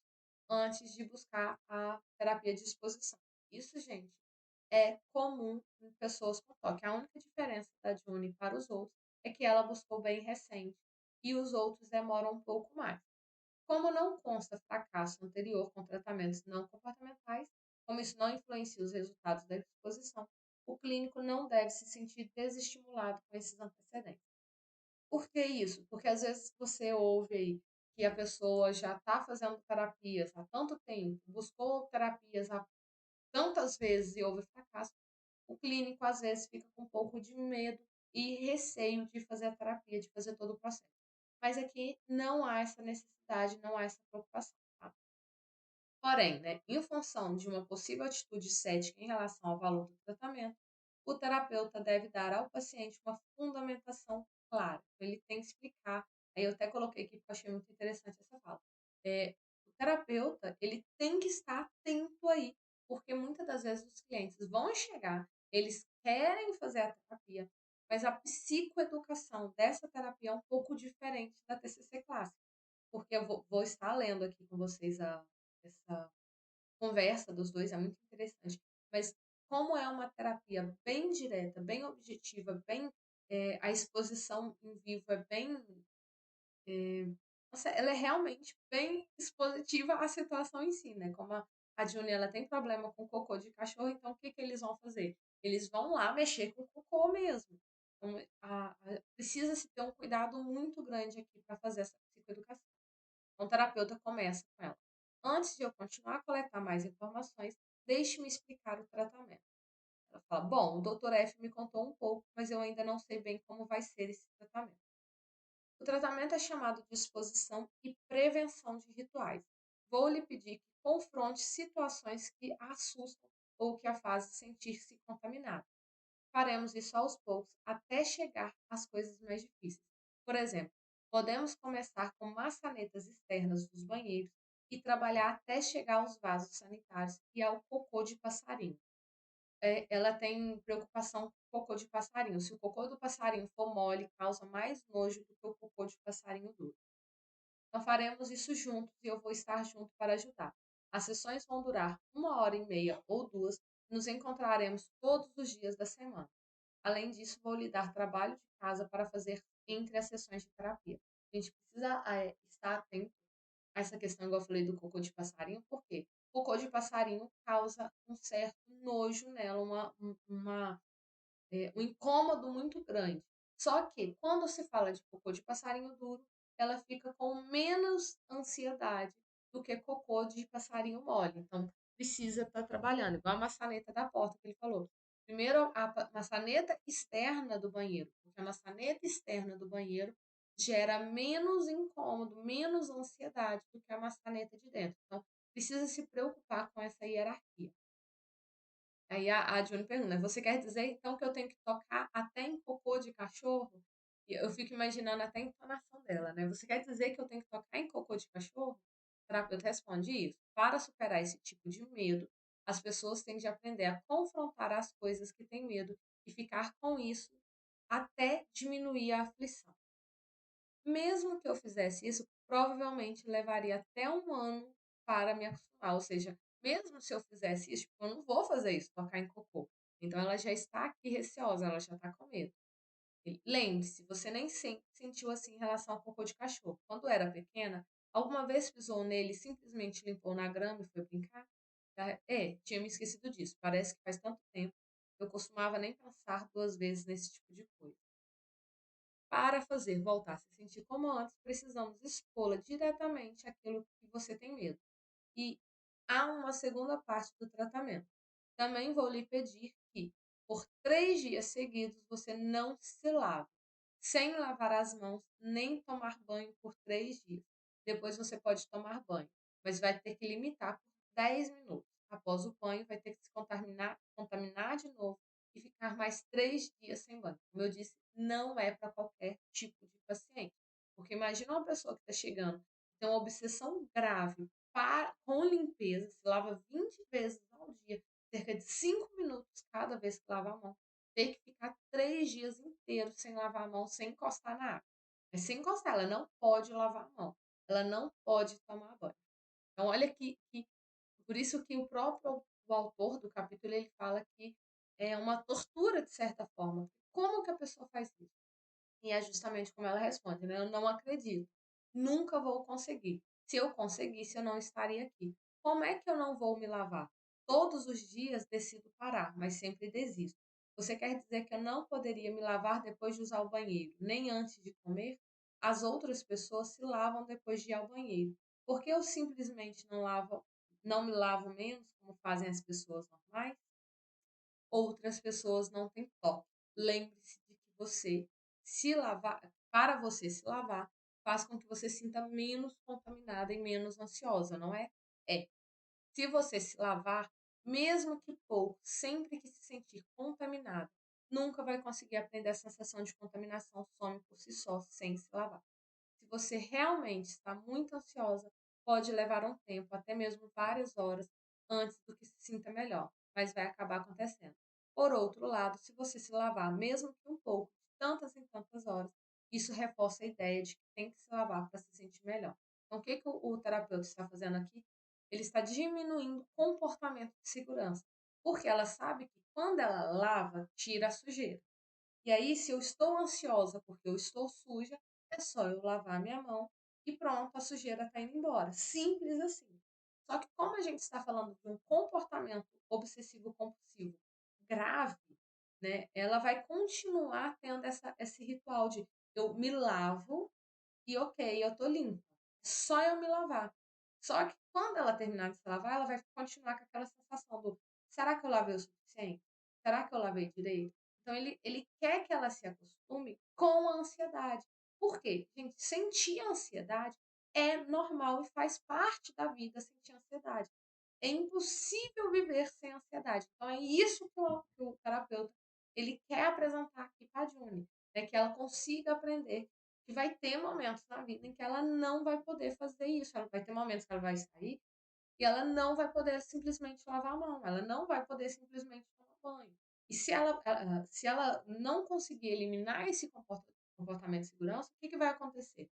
antes de buscar a terapia de exposição. Isso, gente, é comum em pessoas com toque. A única diferença da June para os outros é que ela buscou bem recente e os outros demoram um pouco mais. Como não consta fracasso anterior com tratamentos não comportamentais, como isso não influencia os resultados da exposição, o clínico não deve se sentir desestimulado com esses antecedentes. Por que isso? Porque às vezes você ouve aí que a pessoa já está fazendo terapias há tanto tempo, buscou terapias há tantas vezes e houve fracasso, o clínico às vezes fica com um pouco de medo e receio de fazer a terapia, de fazer todo o processo. Mas aqui não há essa necessidade, não há essa preocupação, tá? Porém, né, em função de uma possível atitude cética em relação ao valor do tratamento, o terapeuta deve dar ao paciente uma fundamentação clara. Então, ele tem que explicar. Aí eu até coloquei aqui porque eu achei muito interessante essa fala. O terapeuta, ele tem que estar atento aí, porque muitas das vezes os clientes vão chegar, eles querem fazer a terapia, mas a psicoeducação dessa terapia é um pouco diferente da TCC clássica, porque eu vou estar lendo aqui com vocês essa conversa dos 2 é muito interessante, mas como é uma terapia bem direta, bem objetiva, bem, a exposição em vivo é bem, eh, nossa, ela é realmente bem expositiva à situação em si, né, como a June ela tem problema com cocô de cachorro, então o que que eles vão fazer? Eles vão lá mexer com o cocô mesmo. Então precisa-se ter um cuidado muito grande aqui para fazer essa psicoeducação. Então o terapeuta começa com ela: "Antes de eu continuar a coletar mais informações, deixe-me explicar o tratamento". Ela fala: "Bom, o doutor F me contou um pouco, mas eu ainda não sei bem como vai ser esse tratamento". O tratamento é chamado de exposição e prevenção de rituais. Vou lhe pedir que confronte situações que a assustam ou que a fazem sentir-se contaminada. Faremos isso aos poucos até chegar às coisas mais difíceis. Por exemplo, podemos começar com maçanetas externas dos banheiros e trabalhar até chegar aos vasos sanitários e ao cocô de passarinho. Ela tem preocupação com o cocô de passarinho. Se o cocô do passarinho for mole, causa mais nojo do que o cocô de passarinho duro. Então faremos isso juntos e eu vou estar junto para ajudar. As sessões vão durar 1 hora e meia ou 2. Nos encontraremos todos os dias da semana. Além disso, vou lhe dar trabalho de casa para fazer entre as sessões de terapia. A gente precisa estar atento a essa questão, igual eu falei do cocô de passarinho, porque cocô de passarinho causa um certo nojo nela, um incômodo muito grande. Só que quando se fala de cocô de passarinho duro, ela fica com menos ansiedade do que cocô de passarinho mole. Então, precisa estar trabalhando, igual a maçaneta da porta que ele falou. Primeiro, maçaneta externa do banheiro, porque a maçaneta externa do banheiro gera menos incômodo, menos ansiedade do que a maçaneta de dentro. Então, precisa se preocupar com essa hierarquia. Aí a June pergunta: "Você quer dizer então que eu tenho que tocar até em cocô de cachorro?" E eu fico imaginando até a entonação dela, né. "Você quer dizer que eu tenho que tocar em cocô de cachorro?" O terapeuta responde: "Isso. Para superar esse tipo de medo, as pessoas têm de aprender a confrontar as coisas que têm medo e ficar com isso até diminuir a aflição. Mesmo que eu fizesse isso, provavelmente levaria até 1 ano para me acostumar, ou seja, mesmo se eu fizesse isso, tipo, eu não vou fazer isso, tocar em cocô. Então ela já está aqui receosa, ela já está com medo. E lembre-se, você nem sempre sentiu assim em relação ao cocô de cachorro. Quando era pequena, alguma vez pisou nele e simplesmente limpou na grama e foi brincar? Tinha me esquecido disso. Parece que faz tanto tempo. Eu costumava nem pensar 2 vezes nesse tipo de coisa. Para fazer voltar a se sentir como antes, precisamos expô-la diretamente àquilo que você tem medo. E há uma segunda parte do tratamento. Também vou lhe pedir que, por 3 dias seguidos, você não se lave, sem lavar as mãos nem tomar banho por 3 dias. Depois você pode tomar banho, mas vai ter que limitar por 10 minutos. Após o banho, vai ter que se contaminar de novo e ficar mais 3 dias sem banho. Como eu disse, não é para qualquer tipo de paciente. Porque imagina uma pessoa que está chegando, tem uma obsessão grave com limpeza, se lava 20 vezes ao dia, cerca de 5 minutos cada vez que lava a mão, ter que ficar 3 dias inteiros sem lavar a mão, sem encostar na água. Mas sem encostar, ela não pode lavar a mão, ela não pode tomar banho. Então, olha que por isso que o autor do capítulo ele fala que é uma tortura de certa forma. Como que a pessoa faz isso? E é justamente como ela responde, né? Eu não acredito. Nunca vou conseguir. Se eu conseguisse, eu não estaria aqui. Como é que eu não vou me lavar? Todos os dias decido parar, mas sempre desisto. Você quer dizer que eu não poderia me lavar depois de usar o banheiro, nem antes de comer? As outras pessoas se lavam depois de ir ao banheiro. Por que eu simplesmente não me lavo menos, como fazem as pessoas normais? Outras pessoas não têm toque. Lembre-se de que para você se lavar, faz com que você sinta menos contaminada e menos ansiosa, não é? É. Se você se lavar, mesmo que pouco, sempre que se sentir contaminada, nunca vai conseguir aprender a sensação de contaminação some por si só, sem se lavar. Se você realmente está muito ansiosa, pode levar um tempo, até mesmo várias horas, antes do que se sinta melhor, mas vai acabar acontecendo. Por outro lado, se você se lavar, mesmo que um pouco, de tantas em tantas horas, isso reforça a ideia de que tem que se lavar para se sentir melhor. Então, o que o terapeuta está fazendo aqui? ele está diminuindo o comportamento de segurança, porque ela sabe que quando ela lava, tira a sujeira. E aí, se eu estou ansiosa porque eu estou suja, é só eu lavar minha mão e pronto, a sujeira está indo embora. Simples assim. Só que como a gente está falando de um comportamento obsessivo compulsivo grave, né, ela vai continuar tendo esse ritual de eu me lavo e ok, eu tô limpa. Só eu me lavar. Só que quando ela terminar de se lavar, ela vai continuar com aquela sensação do: será que eu lavei o suficiente? Será que eu lavei direito? Então ele quer que ela se acostume com a ansiedade. Por quê? Gente, sentir ansiedade é normal e faz parte da vida sentir ansiedade. É impossível viver sem ansiedade. Então é isso que o terapeuta ele quer apresentar aqui para a Juni, né? Que ela consiga aprender que vai ter momentos na vida em que ela não vai poder fazer isso. Ela vai ter momentos que ela vai sair e ela não vai poder simplesmente lavar a mão, ela não vai poder simplesmente tomar banho. E se ela não conseguir eliminar esse comportamento de segurança, o que vai acontecer?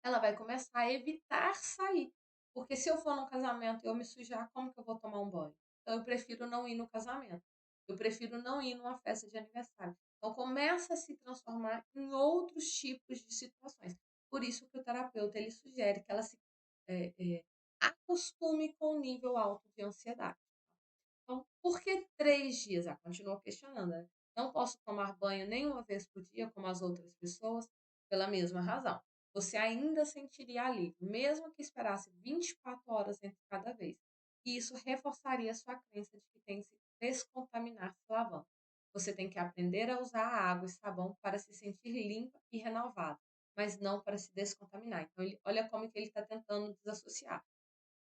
Ela vai começar a evitar sair. Porque se eu for num casamento e eu me sujar, como que eu vou tomar um banho? Então eu prefiro não ir no casamento. Eu prefiro não ir numa festa de aniversário. Então começa a se transformar em outros tipos de situações. Por isso que o terapeuta ele sugere que ela se é, é, acostume com um nível alto de ansiedade. Então, por que 3 dias? Ah, continuou questionando, né? Não posso tomar banho nenhuma vez por dia, como as outras pessoas, pela mesma razão. Você ainda sentiria alívio, mesmo que esperasse 24 horas entre cada vez. E isso reforçaria sua crença de que tem que se descontaminar se lavando. Você tem que aprender a usar água e sabão para se sentir limpa e renovada, mas não para se descontaminar. Então, olha como que ele está tentando desassociar.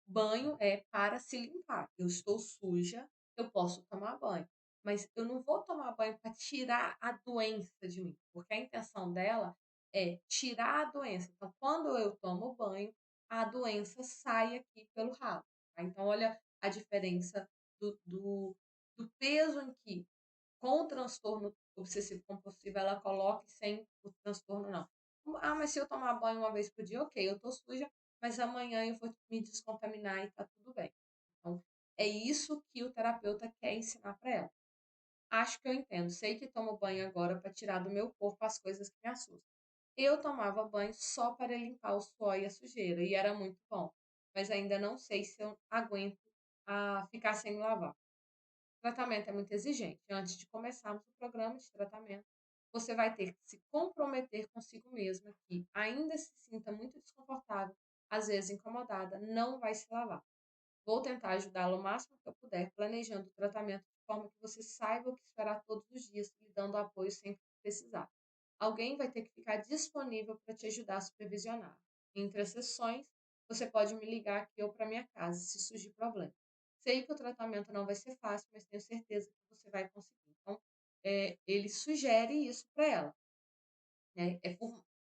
Banho é para se limpar. Eu estou suja, eu posso tomar banho. Mas eu não vou tomar banho para tirar a doença de mim, porque a intenção dela é tirar a doença. Então, quando eu tomo banho, a doença sai aqui pelo ralo. Tá? Então, olha a diferença do peso em que, com o transtorno obsessivo compulsivo, ela coloca e sem o transtorno, não. Ah, mas se eu tomar banho uma vez por dia, ok, eu tô suja, mas amanhã eu vou me descontaminar e tá tudo bem. Então, é isso que o terapeuta quer ensinar para ela. Acho que eu entendo. Sei que tomo banho agora para tirar do meu corpo as coisas que me assustam. Eu tomava banho só para limpar o suor e a sujeira, e era muito bom. Mas ainda não sei se eu aguento ficar sem me lavar. O tratamento é muito exigente. Antes de começarmos o programa de tratamento, você vai ter que se comprometer consigo mesma que, ainda se sinta muito desconfortável, às vezes incomodada, não vai se lavar. Vou tentar ajudá-la o máximo que eu puder, planejando o tratamento de forma que você saiba o que esperar todos os dias, lhe dando apoio sempre que precisar. Alguém vai ter que ficar disponível para te ajudar a supervisionar. Entre as sessões, você pode me ligar aqui ou para minha casa se surgir problema. Sei que o tratamento não vai ser fácil, mas tenho certeza que você vai conseguir. Então, ele sugere isso para ela, né?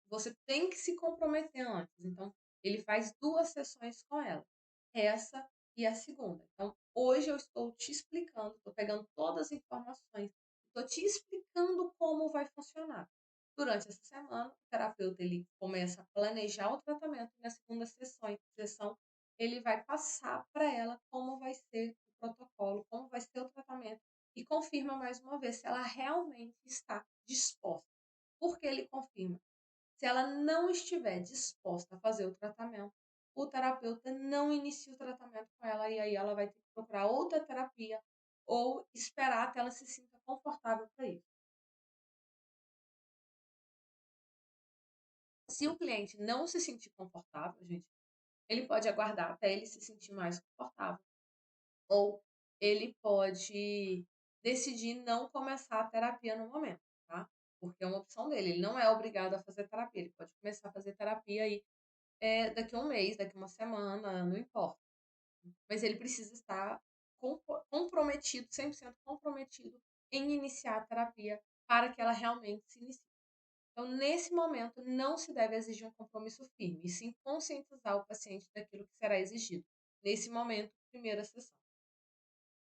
Você tem que se comprometer antes. Então, ele faz 2 sessões com ela, essa e a segunda. Então, hoje eu estou te explicando, estou pegando todas as informações, estou te explicando como vai funcionar. Durante essa semana, o terapeuta ele começa a planejar o tratamento e na segunda sessão ele vai passar para ela como vai ser o protocolo, como vai ser o tratamento e confirma mais uma vez se ela realmente está disposta. Por que ele confirma? Se ela não estiver disposta a fazer o tratamento, o terapeuta não inicia o tratamento com ela e aí ela vai ter que procurar outra terapia ou esperar até ela se sinta confortável para isso. Se o cliente não se sentir confortável, gente, ele pode aguardar até ele se sentir mais confortável ou ele pode decidir não começar a terapia no momento, tá? Porque é uma opção dele. Ele não é obrigado a fazer terapia. Ele pode começar a fazer terapia aí daqui a um mês, daqui a uma semana, não importa. Mas ele precisa estar comprometido, 100% comprometido em iniciar a terapia para que ela realmente se inicie. Então, nesse momento, não se deve exigir um compromisso firme, e sim conscientizar o paciente daquilo que será exigido. Nesse momento, primeira sessão.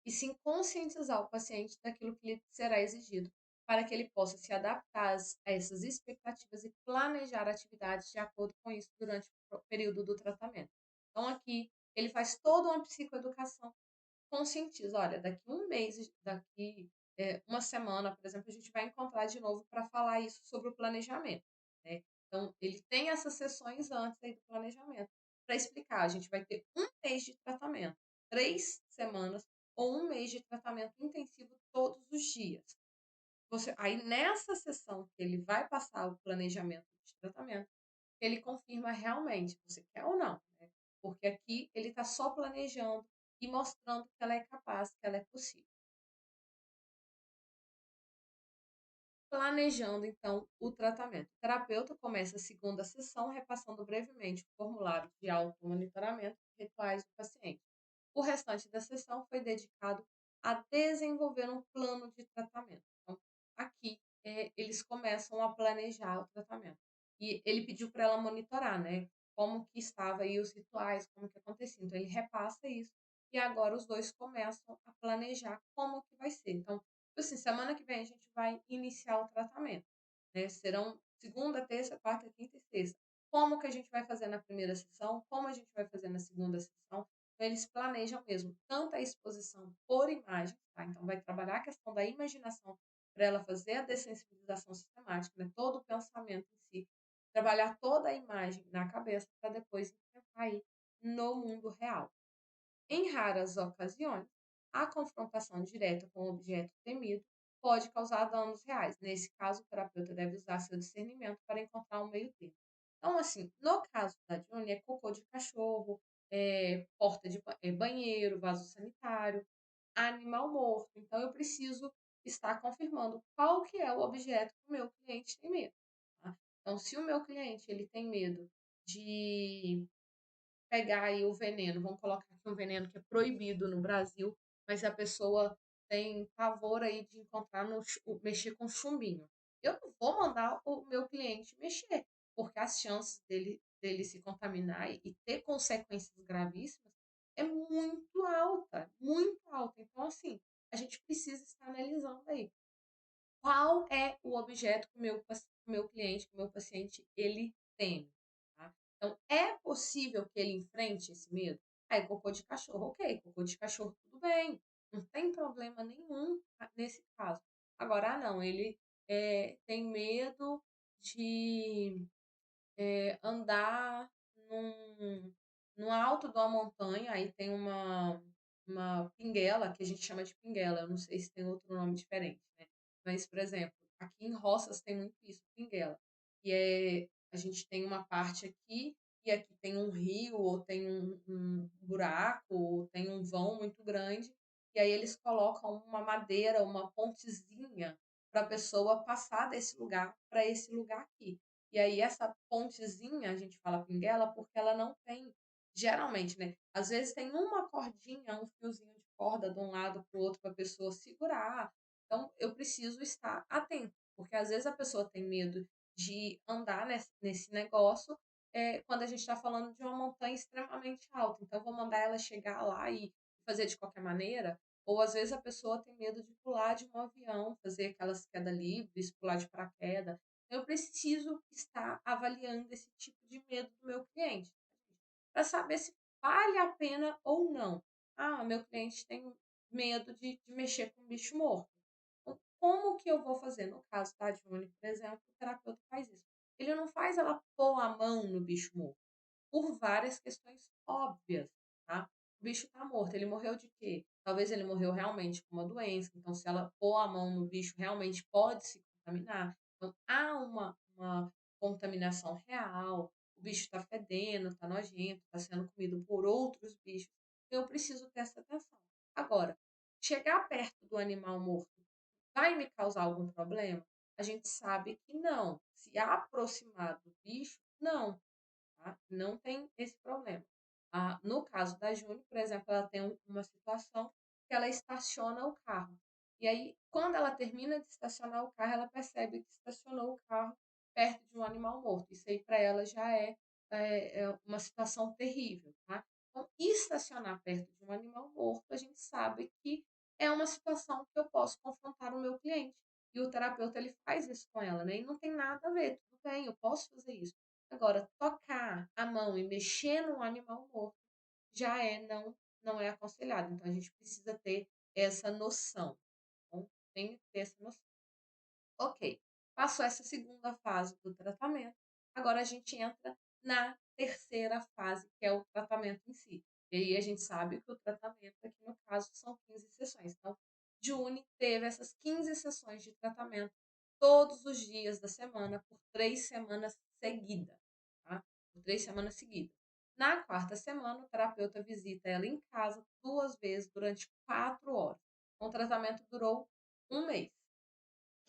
E sim conscientizar o paciente daquilo que lhe será exigido, para que ele possa se adaptar a essas expectativas e planejar atividades de acordo com isso durante o período do tratamento. Então, aqui Ele faz toda uma psicoeducação, conscientiza: "Olha, daqui um mês, daqui, uma semana, por exemplo, a gente vai encontrar de novo para falar isso sobre o planejamento", né. Então ele tem essas sessões antes aí do planejamento, para explicar: "A gente vai ter um mês de tratamento, 3 semanas ou um mês de tratamento intensivo todos os dias". Você aí nessa sessão que ele vai passar o planejamento de tratamento, ele confirma realmente você quer ou não, né, porque aqui ele está só planejando e mostrando que ela é capaz, que ela é possível. Planejando, então, o tratamento. O terapeuta começa a segunda sessão repassando brevemente o formulário de automonitoramento e rituais do paciente. O restante da sessão foi dedicado a desenvolver um plano de tratamento. Então, aqui, eles começam a planejar o tratamento. E ele pediu para ela monitorar, né, como que estava aí os rituais, como que acontecia. Então ele repassa isso e agora os 2 começam a planejar como que vai ser. Então, tipo assim, semana que vem a gente vai iniciar o tratamento, né, serão segunda, terça, quarta, quinta e sexta. Como que a gente vai fazer na primeira sessão, como a gente vai fazer na segunda sessão. Então eles planejam mesmo tanto a exposição por imagem, tá, então vai trabalhar a questão da imaginação para ela fazer a dessensibilização sistemática, né, todo o pensamento em si, trabalhar toda a imagem na cabeça para depois implementar aí no mundo real. Em raras ocasiões, a confrontação direta com o objeto temido pode causar danos reais. Nesse caso, o terapeuta deve usar seu discernimento para encontrar um meio termo. Então, assim, no caso da Johnny, é cocô de cachorro, porta de banheiro, vaso sanitário, animal morto. Então, eu preciso estar confirmando qual que é o objeto que o meu cliente tem medo. Tá? Então, se o meu cliente ele tem medo de pegar aí o veneno, vamos colocar aqui um veneno que é proibido no Brasil, mas a pessoa tem pavor aí de encontrar no mexer com chumbinho. Eu não vou mandar o meu cliente mexer, porque as chances dele se contaminar e ter consequências gravíssimas é muito alta, muito alta. Então, assim, a gente precisa estar analisando aí. Qual é o objeto que o meu cliente, que o meu paciente, ele teme, tá. Então, é possível que ele enfrente esse medo? Aí, cocô de cachorro, ok, cocô de cachorro, tudo bem, não tem problema nenhum nesse caso. Agora, não, ele, tem medo de andar no alto de uma montanha, aí tem uma pinguela, que a gente chama de pinguela, eu não sei se tem outro nome diferente, né. Mas, por exemplo, aqui em Roças tem muito isso, pinguela. E a gente tem uma parte aqui, e aqui tem um rio, ou tem um buraco, ou tem um vão muito grande, e aí eles colocam uma madeira, uma pontezinha para a pessoa passar desse lugar para esse lugar aqui. E aí essa pontezinha, a gente fala pinguela, porque ela não tem geralmente, né, às vezes tem uma cordinha, um fiozinho de corda de um lado para o outro para a pessoa segurar. Então eu preciso estar atento, porque às vezes a pessoa tem medo de andar nesse negócio, quando a gente está falando de uma montanha extremamente alta. Então eu vou mandar ela chegar lá e fazer de qualquer maneira, ou às vezes a pessoa tem medo de pular de um avião, fazer aquelas queda livres, pular de paraquedas. Eu preciso estar avaliando esse tipo de medo do meu cliente, para saber se vale a pena ou não. Ah, meu cliente tem medo de mexer com bicho morto. Então, como que eu vou fazer? No caso da June, por exemplo, o terapeuta faz isso. Ele não faz ela pôr a mão no bicho morto, por várias questões óbvias, tá? O bicho está morto, ele morreu de quê? Talvez ele morreu realmente com uma doença, então se ela pôr a mão no bicho, realmente pode se contaminar. Então há uma contaminação real, o bicho está fedendo, está nojento, está sendo comido por outros bichos. Então eu preciso ter essa atenção. Agora, chegar perto do animal morto vai me causar algum problema? A gente sabe que não. Se aproximar do bicho, não, tá? Não tem esse problema. No caso da Júnior, por exemplo, ela tem uma situação que ela estaciona o carro. E aí, quando ela termina de estacionar o carro, ela percebe que estacionou o carro perto de um animal morto. Isso aí para ela já é uma situação terrível, tá? Então, estacionar perto de um animal morto, a gente sabe que é uma situação que eu posso confrontar o meu cliente. E o terapeuta ele faz isso com ela, né? E não tem nada a ver, tudo bem, eu posso fazer isso. Agora, tocar a mão e mexer num animal morto, já não é aconselhado. Então a gente precisa ter essa noção. Então, tem que ter essa noção. Ok, passou essa segunda fase do tratamento, agora a gente entra na terceira fase, que é o tratamento em si. E aí a gente sabe que o tratamento aqui no caso são 15 sessões. Então, June teve essas 15 sessões de tratamento todos os dias da semana por 3 semanas seguidas, tá? Por 3 semanas seguidas. Na quarta semana, o terapeuta visita ela em casa 2 vezes durante 4 horas. Então, o tratamento durou um mês.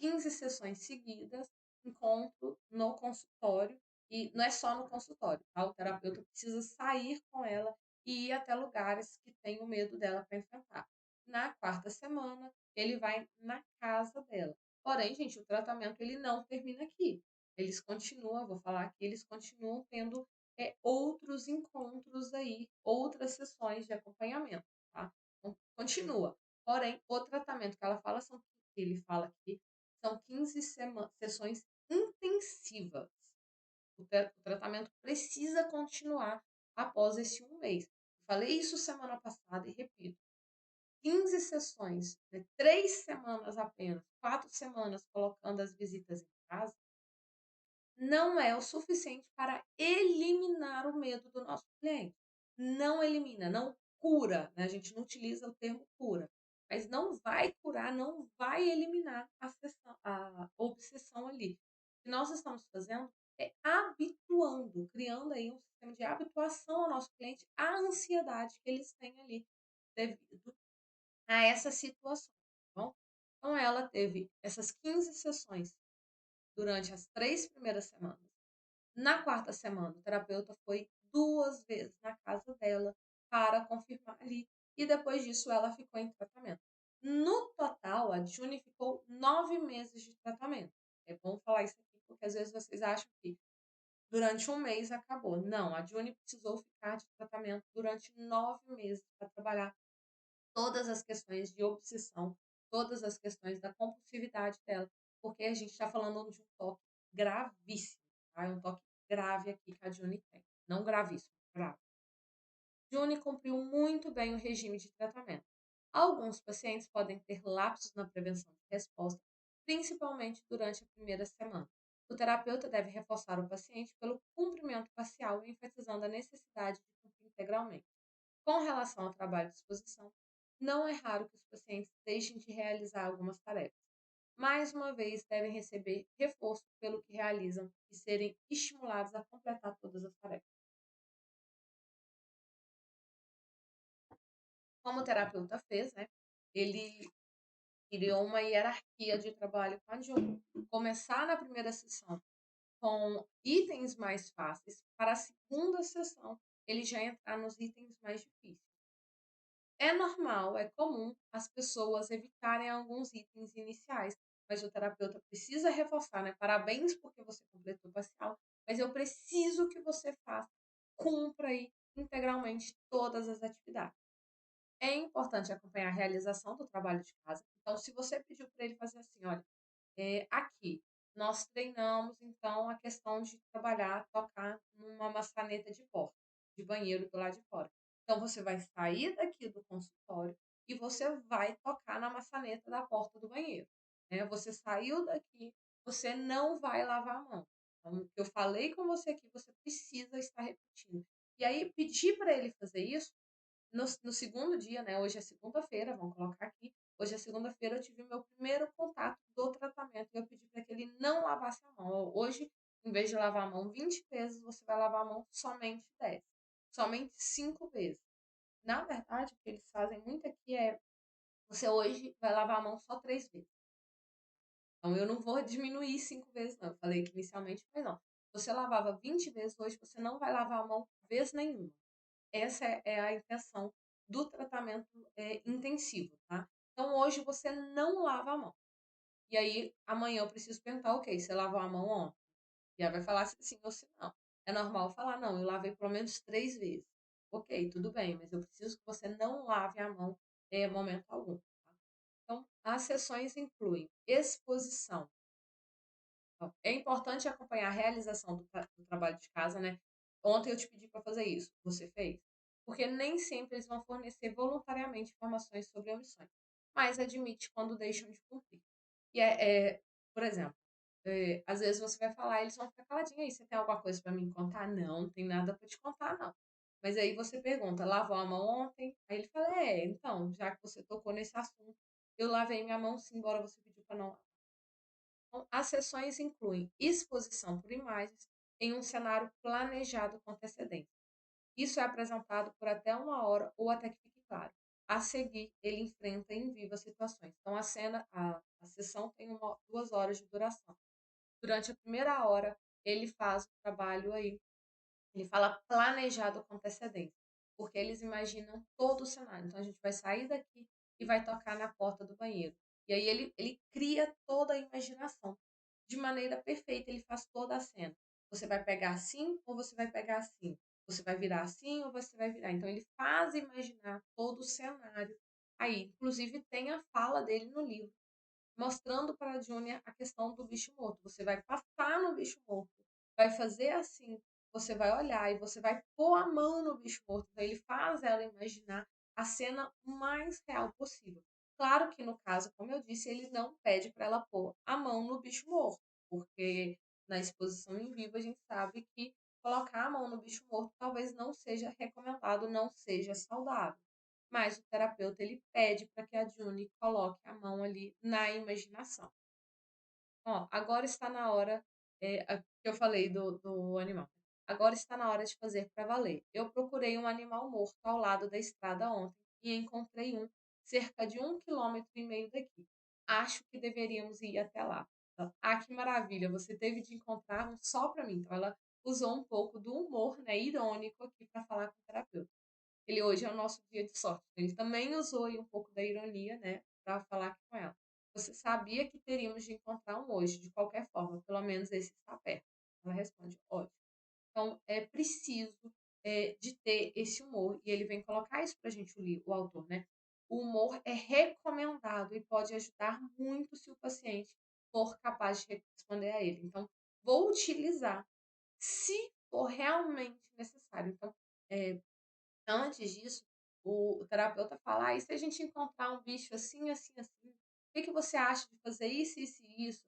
15 sessões seguidas, encontro no consultório, e não é só no consultório, tá? O terapeuta precisa sair com ela e ir até lugares que tem o medo dela para enfrentar. Na quarta semana, ele vai na casa dela. Porém, gente, o tratamento ele não termina aqui. Eles continuam, vou falar aqui, eles continuam tendo outros encontros aí, outras sessões de acompanhamento, tá? Então, continua. Porém, o tratamento que ela fala são, que ele fala aqui, são 15 sessões intensivas. O tratamento precisa continuar após esse um mês. Eu falei isso semana passada e repito. 15 sessões, né, 3 semanas apenas, 4 semanas colocando as visitas em casa, não é o suficiente para eliminar o medo do nosso cliente. Não elimina, não cura, né? A gente não utiliza o termo cura, mas não vai curar, não vai eliminar a obsessão ali. O que nós estamos fazendo é habituando, criando aí um sistema de habituação ao nosso cliente à ansiedade que eles têm ali devido a essa situação, tá bom? Então ela teve essas 15 sessões durante as 3 primeiras semanas. Na quarta semana, o terapeuta foi 2 vezes na casa dela para confirmar ali, e depois disso ela ficou em tratamento. No total, a June ficou 9 meses de tratamento. É bom falar isso aqui, porque às vezes vocês acham que durante um mês acabou. Não, a June precisou ficar de tratamento durante 9 meses para trabalhar todas as questões de obsessão, todas as questões da compulsividade dela, porque a gente está falando de um toque gravíssimo, tá? É um toque grave aqui que a June tem. Não gravíssimo, grave. June cumpriu muito bem o regime de tratamento. Alguns pacientes podem ter lapsos na prevenção de resposta, principalmente durante a primeira semana. O terapeuta deve reforçar o paciente pelo cumprimento parcial, enfatizando a necessidade de cumprir integralmente. Com relação ao trabalho de exposição, não é raro que os pacientes deixem de realizar algumas tarefas. Mais uma vez, devem receber reforço pelo que realizam e serem estimulados a completar todas as tarefas. Como o terapeuta fez, né? Ele criou uma hierarquia de trabalho com a Jung. Começar na primeira sessão com itens mais fáceis, para a segunda sessão ele já entrar nos itens mais difíceis. É normal, é comum as pessoas evitarem alguns itens iniciais, mas o terapeuta precisa reforçar, né? Parabéns porque você completou o parcial, mas eu preciso que você faça, cumpra aí integralmente todas as atividades. É importante acompanhar a realização do trabalho de casa. Então, se você pediu para ele fazer assim, olha, aqui nós treinamos então a questão de trabalhar, tocar numa maçaneta de porta, de banheiro do lado de fora. Então você vai sair daqui do consultório e você vai tocar na maçaneta da porta do banheiro, né? Você saiu daqui, você não vai lavar a mão. Então, o que eu falei com você aqui, você precisa estar repetindo. E aí, pedir para ele fazer isso no segundo dia, né? Hoje é segunda-feira, vamos colocar aqui. Hoje é segunda-feira, eu tive meu primeiro contato do tratamento e eu pedi para que ele não lavasse a mão. Hoje, em vez de lavar a mão 20 vezes, você vai lavar a mão somente 10. Somente 5 vezes. Na verdade, o que eles fazem muito aqui é você hoje vai lavar a mão só 3 vezes. Então, eu não vou diminuir 5 vezes, não. Eu falei que inicialmente, mas não. Você lavava 20 vezes, hoje você não vai lavar a mão vez nenhuma. Essa é a intenção do tratamento intensivo, tá? Então, hoje você não lava a mão. E aí, amanhã eu preciso perguntar, ok, você lavou a mão ontem? E ela vai falar se sim ou se não. É normal falar, não, eu lavei pelo menos 3 vezes. Ok, tudo bem, mas eu preciso que você não lave a mão em momento algum. Tá? Então, as sessões incluem exposição. Então, é importante acompanhar a realização do trabalho de casa, né? Ontem eu te pedi para fazer isso, você fez? porque nem sempre eles vão fornecer voluntariamente informações sobre omissões, mas admite quando deixam de cumprir. E por exemplo, às vezes você vai falar, eles vão ficar caladinhos aí, você tem alguma coisa para me contar? Não, não tem nada para te contar, não. Mas aí você pergunta, lavou a mão ontem? Aí ele fala, então, já que você tocou nesse assunto, eu lavei minha mão sim, embora você pediu para não. Então, as sessões incluem exposição por imagens em um cenário planejado com antecedência. Isso é apresentado por até 1 hora ou até que fique claro. A seguir, ele enfrenta em vivo as situações. Então, a sessão tem 2 horas de duração. Durante a primeira hora, ele faz o trabalho aí, ele fala planejado com antecedência, porque eles imaginam todo o cenário. Então, a gente vai sair daqui e vai tocar na porta do banheiro. E aí ele cria toda a imaginação. De maneira perfeita, ele faz toda a cena. Você vai pegar assim ou você vai pegar assim? Você vai virar assim ou você vai virar? Então, ele faz imaginar todo o cenário. Aí, inclusive, tem a fala dele no livro mostrando para a Júnia a questão do bicho morto. Você vai passar no bicho morto, vai fazer assim, você vai olhar e você vai pôr a mão no bicho morto. Então, ele faz ela imaginar a cena o mais real possível. Claro que no caso, como eu disse, ele não pede para ela pôr a mão no bicho morto, porque na exposição em vivo a gente sabe que colocar a mão no bicho morto talvez não seja recomendado, não seja saudável. Mas o terapeuta ele pede para que a June coloque a mão ali na imaginação. Ó, agora está na hora, que eu falei do animal. Agora está na hora de fazer para valer. Eu procurei um animal morto ao lado da estrada ontem e encontrei um cerca de 1,5 km daqui. Acho que deveríamos ir até lá. Então, que maravilha! Você teve de encontrar um só para mim. Então, ela usou um pouco do humor, né, irônico aqui para falar com o terapeuta. Ele hoje é o nosso dia de sorte. Ele também usou aí um pouco da ironia, né, para falar aqui com ela. Você sabia que teríamos de encontrar um hoje, de qualquer forma, pelo menos esse está perto. Ela responde, ótimo. Então, é preciso de ter esse humor. E ele vem colocar isso para a gente, o autor, né? O humor é recomendado e pode ajudar muito se o paciente for capaz de responder a ele. Então, vou utilizar se for realmente necessário. Então, é, antes disso, o terapeuta fala: "Ah, e se a gente encontrar um bicho assim, assim, assim, o que que você acha de fazer isso, isso e isso?",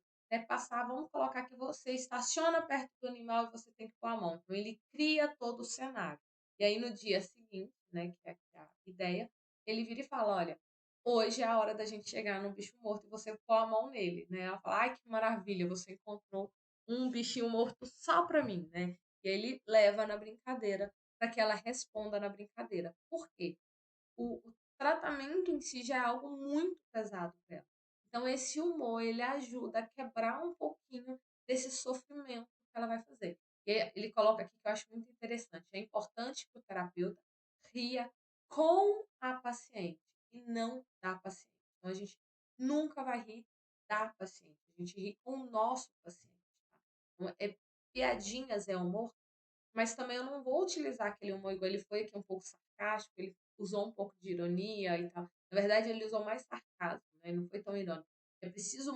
passar, vamos colocar que você estaciona perto do animal e você tem que pôr a mão. Então ele cria todo o cenário. E aí no dia seguinte, né, que é a ideia, ele vira e fala: "Olha, hoje é a hora da gente chegar no bicho morto e você pôr a mão nele", né. Ela fala: "Ai, que maravilha, você encontrou um bichinho morto só pra mim", né. E aí ele leva na brincadeira para que ela responda na brincadeira. Por quê? O tratamento em si já é algo muito pesado para ela. Então esse humor, ele ajuda a quebrar um pouquinho desse sofrimento que ela vai fazer. E aí ele coloca aqui que eu acho muito interessante, é importante que o terapeuta ria com a paciente e não da paciente. Então a gente nunca vai rir da paciente, a gente ri com o nosso paciente, tá. Então piadinhas é humor, mas também eu não vou utilizar aquele humor igual ele foi aqui um pouco sarcástico, ele usou um pouco de ironia e tal. Na verdade, ele usou mais sarcasmo, né, não foi tão irônico. É preciso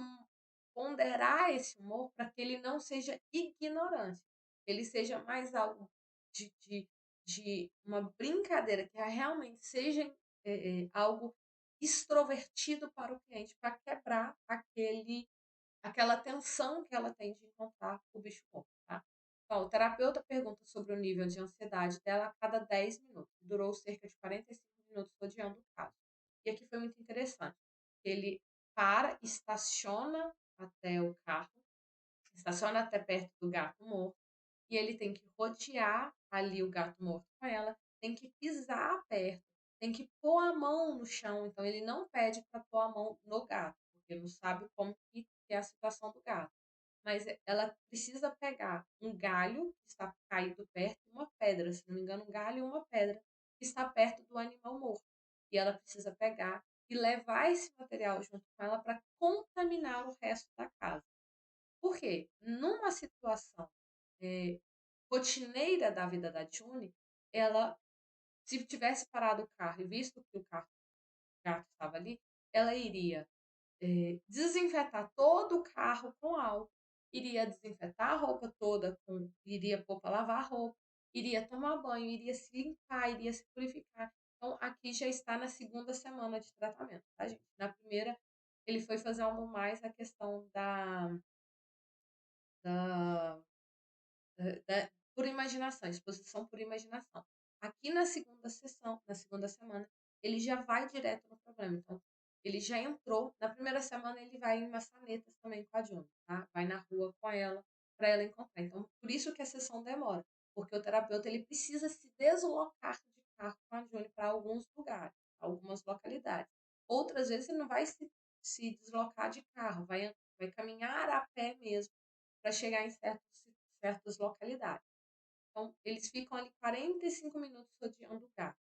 ponderar esse humor para que ele não seja ignorância, ele seja mais algo de uma brincadeira, que realmente seja, algo extrovertido para o cliente, para quebrar aquela tensão que ela tem de encontrar o bicho morto, tá? Então, o terapeuta pergunta sobre o nível de ansiedade dela a cada 10 minutos. Durou cerca de 45 minutos rodeando o caso. E aqui foi muito interessante. Ele estaciona até o carro, estaciona até perto do gato morto, e ele tem que rodear ali o gato morto com ela, tem que pisar perto, tem que pôr a mão no chão. Então, ele não pede para pôr a mão no gato, porque não sabe como que é a situação do gato. Mas ela precisa pegar um galho que está caído perto e uma pedra, se não me engano, um galho e uma pedra que está perto do animal morto. E ela precisa pegar e levar esse material junto com ela para contaminar o resto da casa. Por quê? Numa situação eh, rotineira da vida da June, ela, se tivesse parado o carro e visto que o gato estava ali, ela iria desinfetar todo o carro com álcool, iria desinfetar a roupa toda, iria pôr para lavar a roupa, iria tomar banho, iria se limpar, iria se purificar. Então, aqui já está na segunda semana de tratamento, tá, gente? Na primeira, ele foi fazendo mais a questão da por imaginação, exposição por imaginação. Aqui na segunda sessão, na segunda semana, ele já vai direto no problema. Então, ele já entrou. Na primeira semana, ele vai em maçanetas também com a June, tá? Vai na rua com ela, para ela encontrar. Então, por isso que a sessão demora, porque o terapeuta ele precisa se deslocar de carro com a June para alguns lugares, algumas localidades. Outras vezes, ele não vai se deslocar de carro, vai caminhar a pé mesmo para chegar em certas localidades. Então, eles ficam ali 45 minutos rodeando o gato.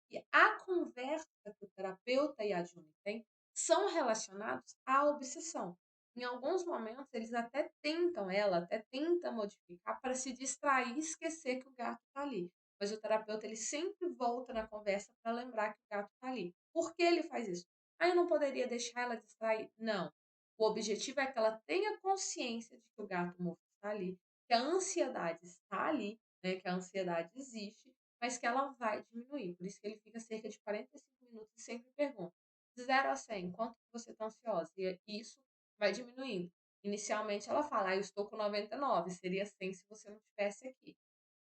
E a conversa que o terapeuta e a Juni têm são relacionados à obsessão. Em alguns momentos, ela até tenta modificar para se distrair e esquecer que o gato está ali. Mas o terapeuta ele sempre volta na conversa para lembrar que o gato está ali. Por que ele faz isso? Ah, eu não poderia deixar ela distrair? Não. O objetivo é que ela tenha consciência de que o gato morto está ali, que a ansiedade está ali, né, que a ansiedade existe, mas que ela vai diminuir. Por isso que ele fica cerca de 45 minutos e sempre pergunta: de 0 a 100, quanto que você está ansiosa? E isso vai diminuindo. Inicialmente ela fala: eu estou com 99, seria 100 se você não estivesse aqui.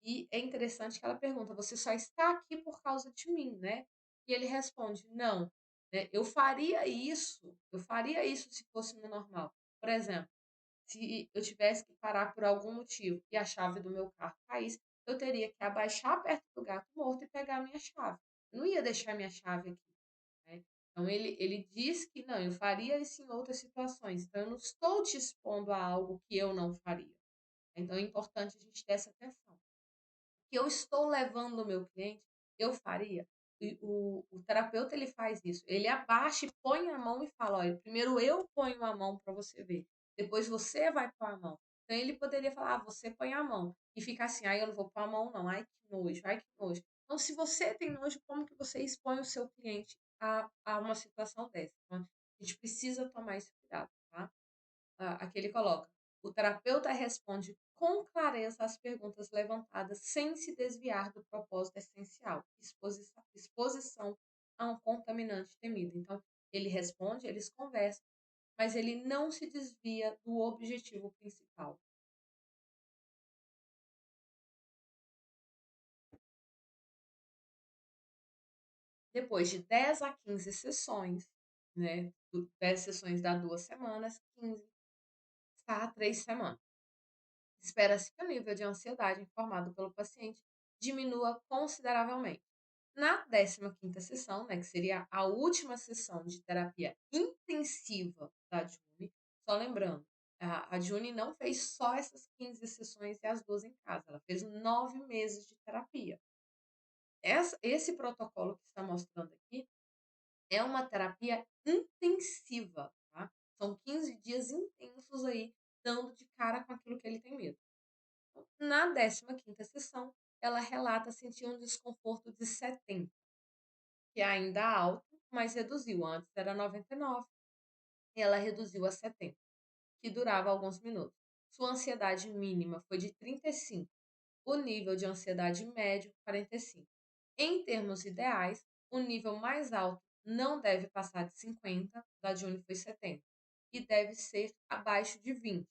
E é interessante que ela pergunta: você só está aqui por causa de mim, né? E ele responde: não, né? Eu faria isso se fosse no normal. Por exemplo, se eu tivesse que parar por algum motivo e a chave do meu carro caísse, eu teria que abaixar perto do gato morto e pegar a minha chave. Eu não ia deixar minha chave aqui, né? Então ele diz que não, eu faria isso em outras situações. Então eu não estou te expondo a algo que eu não faria. Então é importante a gente ter essa atenção. Que eu estou levando o meu cliente, eu faria. E o terapeuta ele faz isso. Ele abaixa e põe a mão e fala: olha, primeiro eu ponho a mão para você ver, depois você vai pôr a mão. Então ele poderia falar: ah, você põe a mão e ficar assim: ah, eu não vou pôr a mão, não, ai que nojo, ai que nojo. Então, se você tem nojo, como que você expõe o seu cliente a uma situação dessa? Então, a gente precisa tomar esse cuidado, tá? Aqui ele coloca: o terapeuta responde com clareza às perguntas levantadas sem se desviar do propósito essencial, exposição a um contaminante temido. Então, ele responde, eles conversam, mas ele não se desvia do objetivo principal. Depois de 10 a 15 sessões, né? 10 sessões dá 2 semanas, 15 está a 3 semanas. Espera-se que o nível de ansiedade informado pelo paciente diminua consideravelmente. Na 15ª sessão, né, que seria a última sessão de terapia intensiva da June, só lembrando, a June não fez só essas 15 sessões e as duas em casa, ela fez 9 meses de terapia. Esse protocolo que está mostrando aqui é uma terapia intensiva, tá? São 15 dias intensos aí, dando de cara com aquilo que ele tem medo. Na 15ª sessão, ela relata sentir um desconforto de 70, que é ainda alto, mas reduziu. Antes era 99, e ela reduziu a 70, que durava alguns minutos. Sua ansiedade mínima foi de 35, o nível de ansiedade médio 45. Em termos ideais, o nível mais alto não deve passar de 50, o da June foi 70, e deve ser abaixo de 20,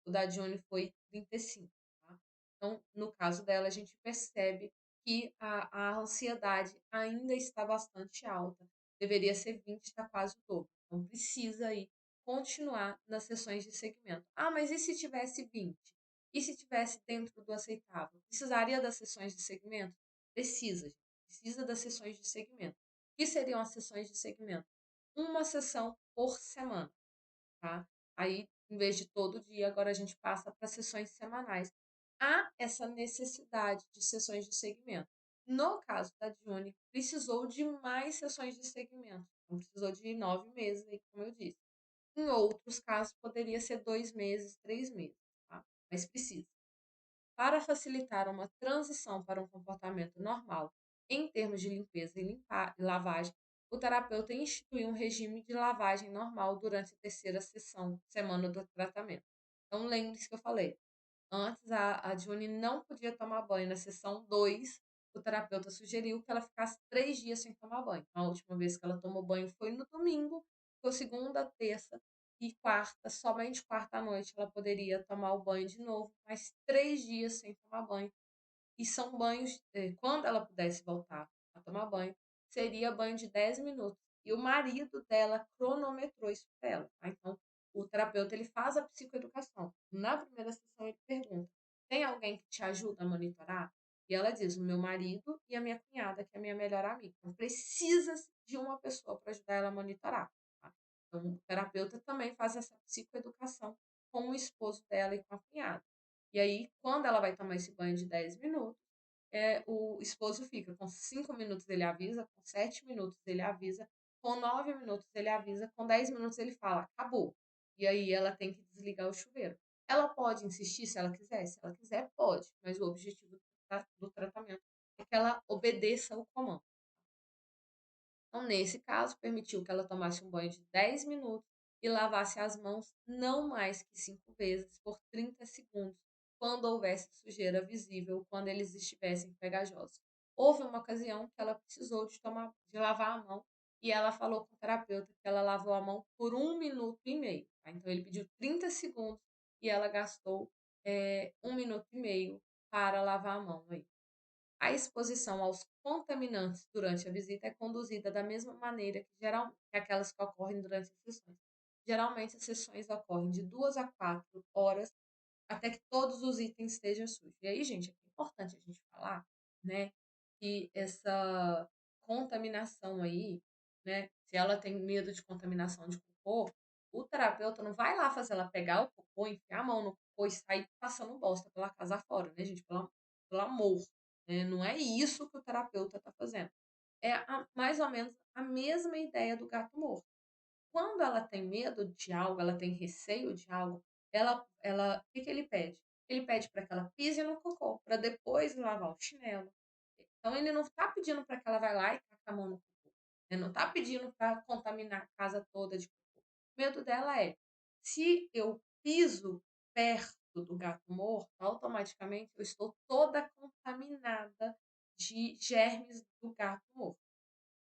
o da June foi 35. Tá? Então, no caso dela, a gente percebe que a ansiedade ainda está bastante alta. Deveria ser 20, está quase o dobro. Então, precisa aí continuar nas sessões de segmento. Ah, mas e se tivesse 20? E se tivesse dentro do aceitável? Precisaria das sessões de segmento? Precisa, gente. Precisa das sessões de segmento. O que seriam as sessões de segmento? Uma sessão por semana, tá? Aí, em vez de todo dia, agora a gente passa para sessões semanais. Há essa necessidade de sessões de segmento. No caso da Juni, precisou de mais sessões de segmento. Então, precisou de 9 meses, aí, como eu disse. Em outros casos, poderia ser 2 meses, 3 meses, tá? Mas precisa. Para facilitar uma transição para um comportamento normal em termos de limpeza e lavagem, o terapeuta instituiu um regime de lavagem normal durante a terceira semana do tratamento. Então, lembre-se que eu falei, Antes a June não podia tomar banho. Na sessão 2, o terapeuta sugeriu que ela ficasse 3 dias sem tomar banho. A última vez que ela tomou banho foi no domingo, ficou segunda, terça e quarta, somente quarta à noite ela poderia tomar o banho de novo, mas 3 dias sem tomar banho. E são banhos, quando ela pudesse voltar a tomar banho, seria banho de 10 minutos. E o marido dela cronometrou isso para ela, tá? Então, o terapeuta ele faz a psicoeducação. Na primeira sessão, ele pergunta: tem alguém que te ajuda a monitorar? E ela diz: o meu marido e a minha cunhada, que é a minha melhor amiga. Então, precisa de uma pessoa para ajudar ela a monitorar. Tá? Então, o terapeuta também faz essa psicoeducação com o esposo dela e com a cunhada. E aí, quando ela vai tomar esse banho de 10 minutos, o esposo fica com 5 minutos ele avisa, com 7 minutos ele avisa, com 9 minutos ele avisa, com 10 minutos ele fala, acabou. E aí ela tem que desligar o chuveiro. Ela pode insistir se ela quiser? Se ela quiser, pode, mas o objetivo do tratamento é que ela obedeça o comando. Então, nesse caso, permitiu que ela tomasse um banho de 10 minutos e lavasse as mãos não mais que 5 vezes por 30 segundos, quando houvesse sujeira visível, quando eles estivessem pegajosos. Houve uma ocasião que ela precisou de lavar a mão e ela falou com o terapeuta que ela lavou a mão por 1 minuto e meio. Tá? Então, ele pediu 30 segundos e ela gastou 1 minuto e meio para lavar a mão. Aí. A exposição aos contaminantes durante a visita é conduzida da mesma maneira que aquelas que ocorrem durante as sessões. Geralmente, as sessões ocorrem de 2 a 4 horas até que todos os itens estejam sujos. E aí, gente, é importante a gente falar, né, que essa contaminação aí, né, se ela tem medo de contaminação de cocô, o terapeuta não vai lá fazer ela pegar o cocô, enfiar a mão no cocô e sair passando bosta pela casa fora, né, gente? Pelo amor, né? Não é isso que o terapeuta está fazendo. É mais ou menos a mesma ideia do gato morto. Quando ela tem medo de algo, ela tem receio de algo, o que que ele pede? Ele pede para que ela pise no cocô, para depois lavar o chinelo. Então ele não está pedindo para que ela vá lá e taque a mão no cocô. Ele não está pedindo para contaminar a casa toda de cocô. O medo dela é, se eu piso perto do gato morto, automaticamente eu estou toda contaminada de germes do gato morto.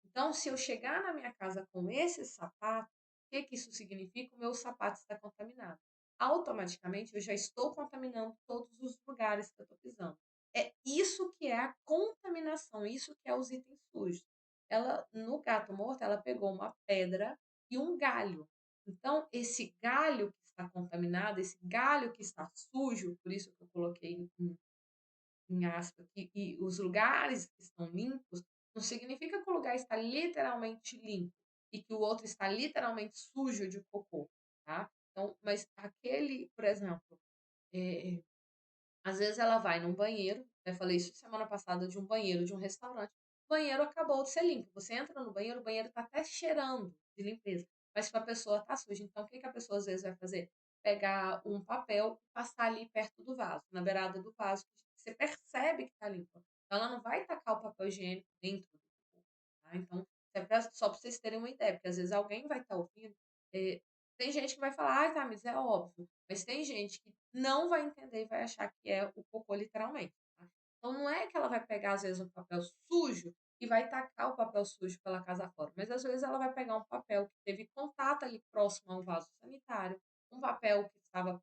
Então, se eu chegar na minha casa com esse sapato, o que que isso significa? O meu sapato está contaminado. Automaticamente, eu já estou contaminando todos os lugares que eu estou pisando. É isso que é a contaminação, isso que é os itens sujos. Ela, no gato morto, ela pegou uma pedra e um galho. Então, esse galho que está contaminado, esse galho que está sujo, por isso que eu coloquei em aspas, e os lugares que estão limpos, não significa que o lugar está literalmente limpo e que o outro está literalmente sujo de cocô, tá? Então, mas aquele, por exemplo, eh, às vezes ela vai num banheiro, eu falei isso semana passada de um banheiro de um restaurante, o banheiro acabou de ser limpo. Você entra no banheiro, o banheiro tá até cheirando de limpeza, mas tipo, a pessoa tá suja. Então, o que que a pessoa às vezes vai fazer? Pegar um papel e passar ali perto do vaso, na beirada do vaso, que você percebe que tá limpo. Então, ela não vai tacar o papel higiênico dentro do cocô, tá? Então, só para vocês terem uma ideia, porque às vezes alguém vai estar ouvindo, eh, tem gente que vai falar, ai, tá, mas é óbvio. Mas tem gente que não vai entender e vai achar que é o cocô literalmente, tá? Então não é que ela vai pegar, às vezes, um papel sujo e vai tacar o papel sujo pela casa fora, mas às vezes ela vai pegar um papel que teve contato ali próximo a um vaso sanitário, um papel que estava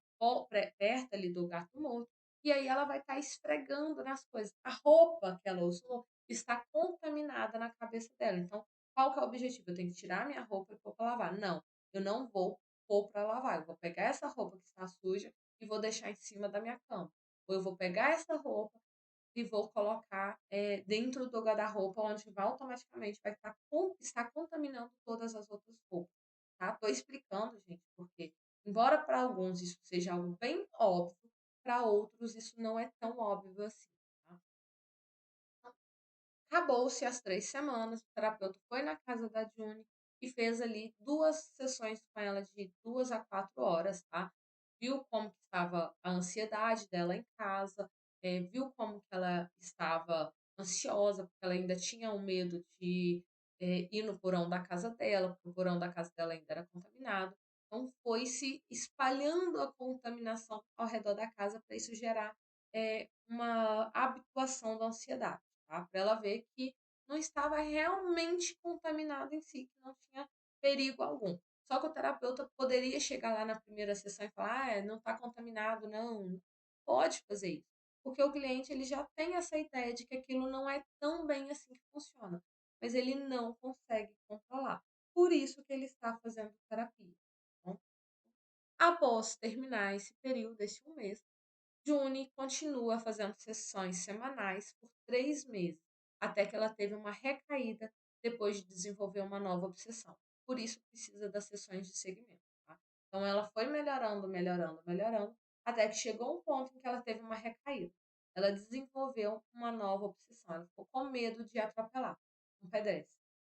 perto ali do gato morto, e aí ela vai estar esfregando nas coisas. A roupa que ela usou está contaminada na cabeça dela. Então, qual que é o objetivo? Eu tenho que tirar minha roupa e pôr para lavar? Não, eu não vou pôr para lavar. Eu vou pegar essa roupa que está suja e vou deixar em cima da minha cama. Ou eu vou pegar essa roupa e vou colocar dentro do guarda-roupa, onde vai automaticamente vai estar contaminando todas as outras roupas. Tá? Tô explicando, gente, porque embora para alguns isso seja algo bem óbvio, para outros isso não é tão óbvio assim. Tá? Acabou-se as 3 semanas, o terapeuta foi na casa da June e fez ali 2 sessões com ela de 2 a 4 horas, tá. Viu como que estava a ansiedade dela em casa, viu como que ela estava ansiosa, porque ela ainda tinha o medo de, ir no porão da casa dela, porque o porão da casa dela ainda era contaminado. Então foi se espalhando a contaminação ao redor da casa para isso gerar, uma habituação da ansiedade, tá, pra ela ver que não estava realmente contaminado em si, que não tinha perigo algum. Só que o terapeuta poderia chegar lá na primeira sessão e falar: "Ah, não está contaminado não". Pode fazer isso, porque o cliente ele já tem essa ideia de que aquilo não é tão bem assim que funciona, mas ele não consegue controlar. Por isso que ele está fazendo terapia, tá bom. Após terminar esse período, esse um mês, June continua fazendo sessões semanais por 3 meses, até que ela teve uma recaída depois de desenvolver uma nova obsessão. Por isso precisa das sessões de segmento, tá. Então ela foi melhorando, melhorando, melhorando, até que chegou um ponto em que ela teve uma recaída. Ela desenvolveu uma nova obsessão, ela ficou com medo de atropelar um pedestre.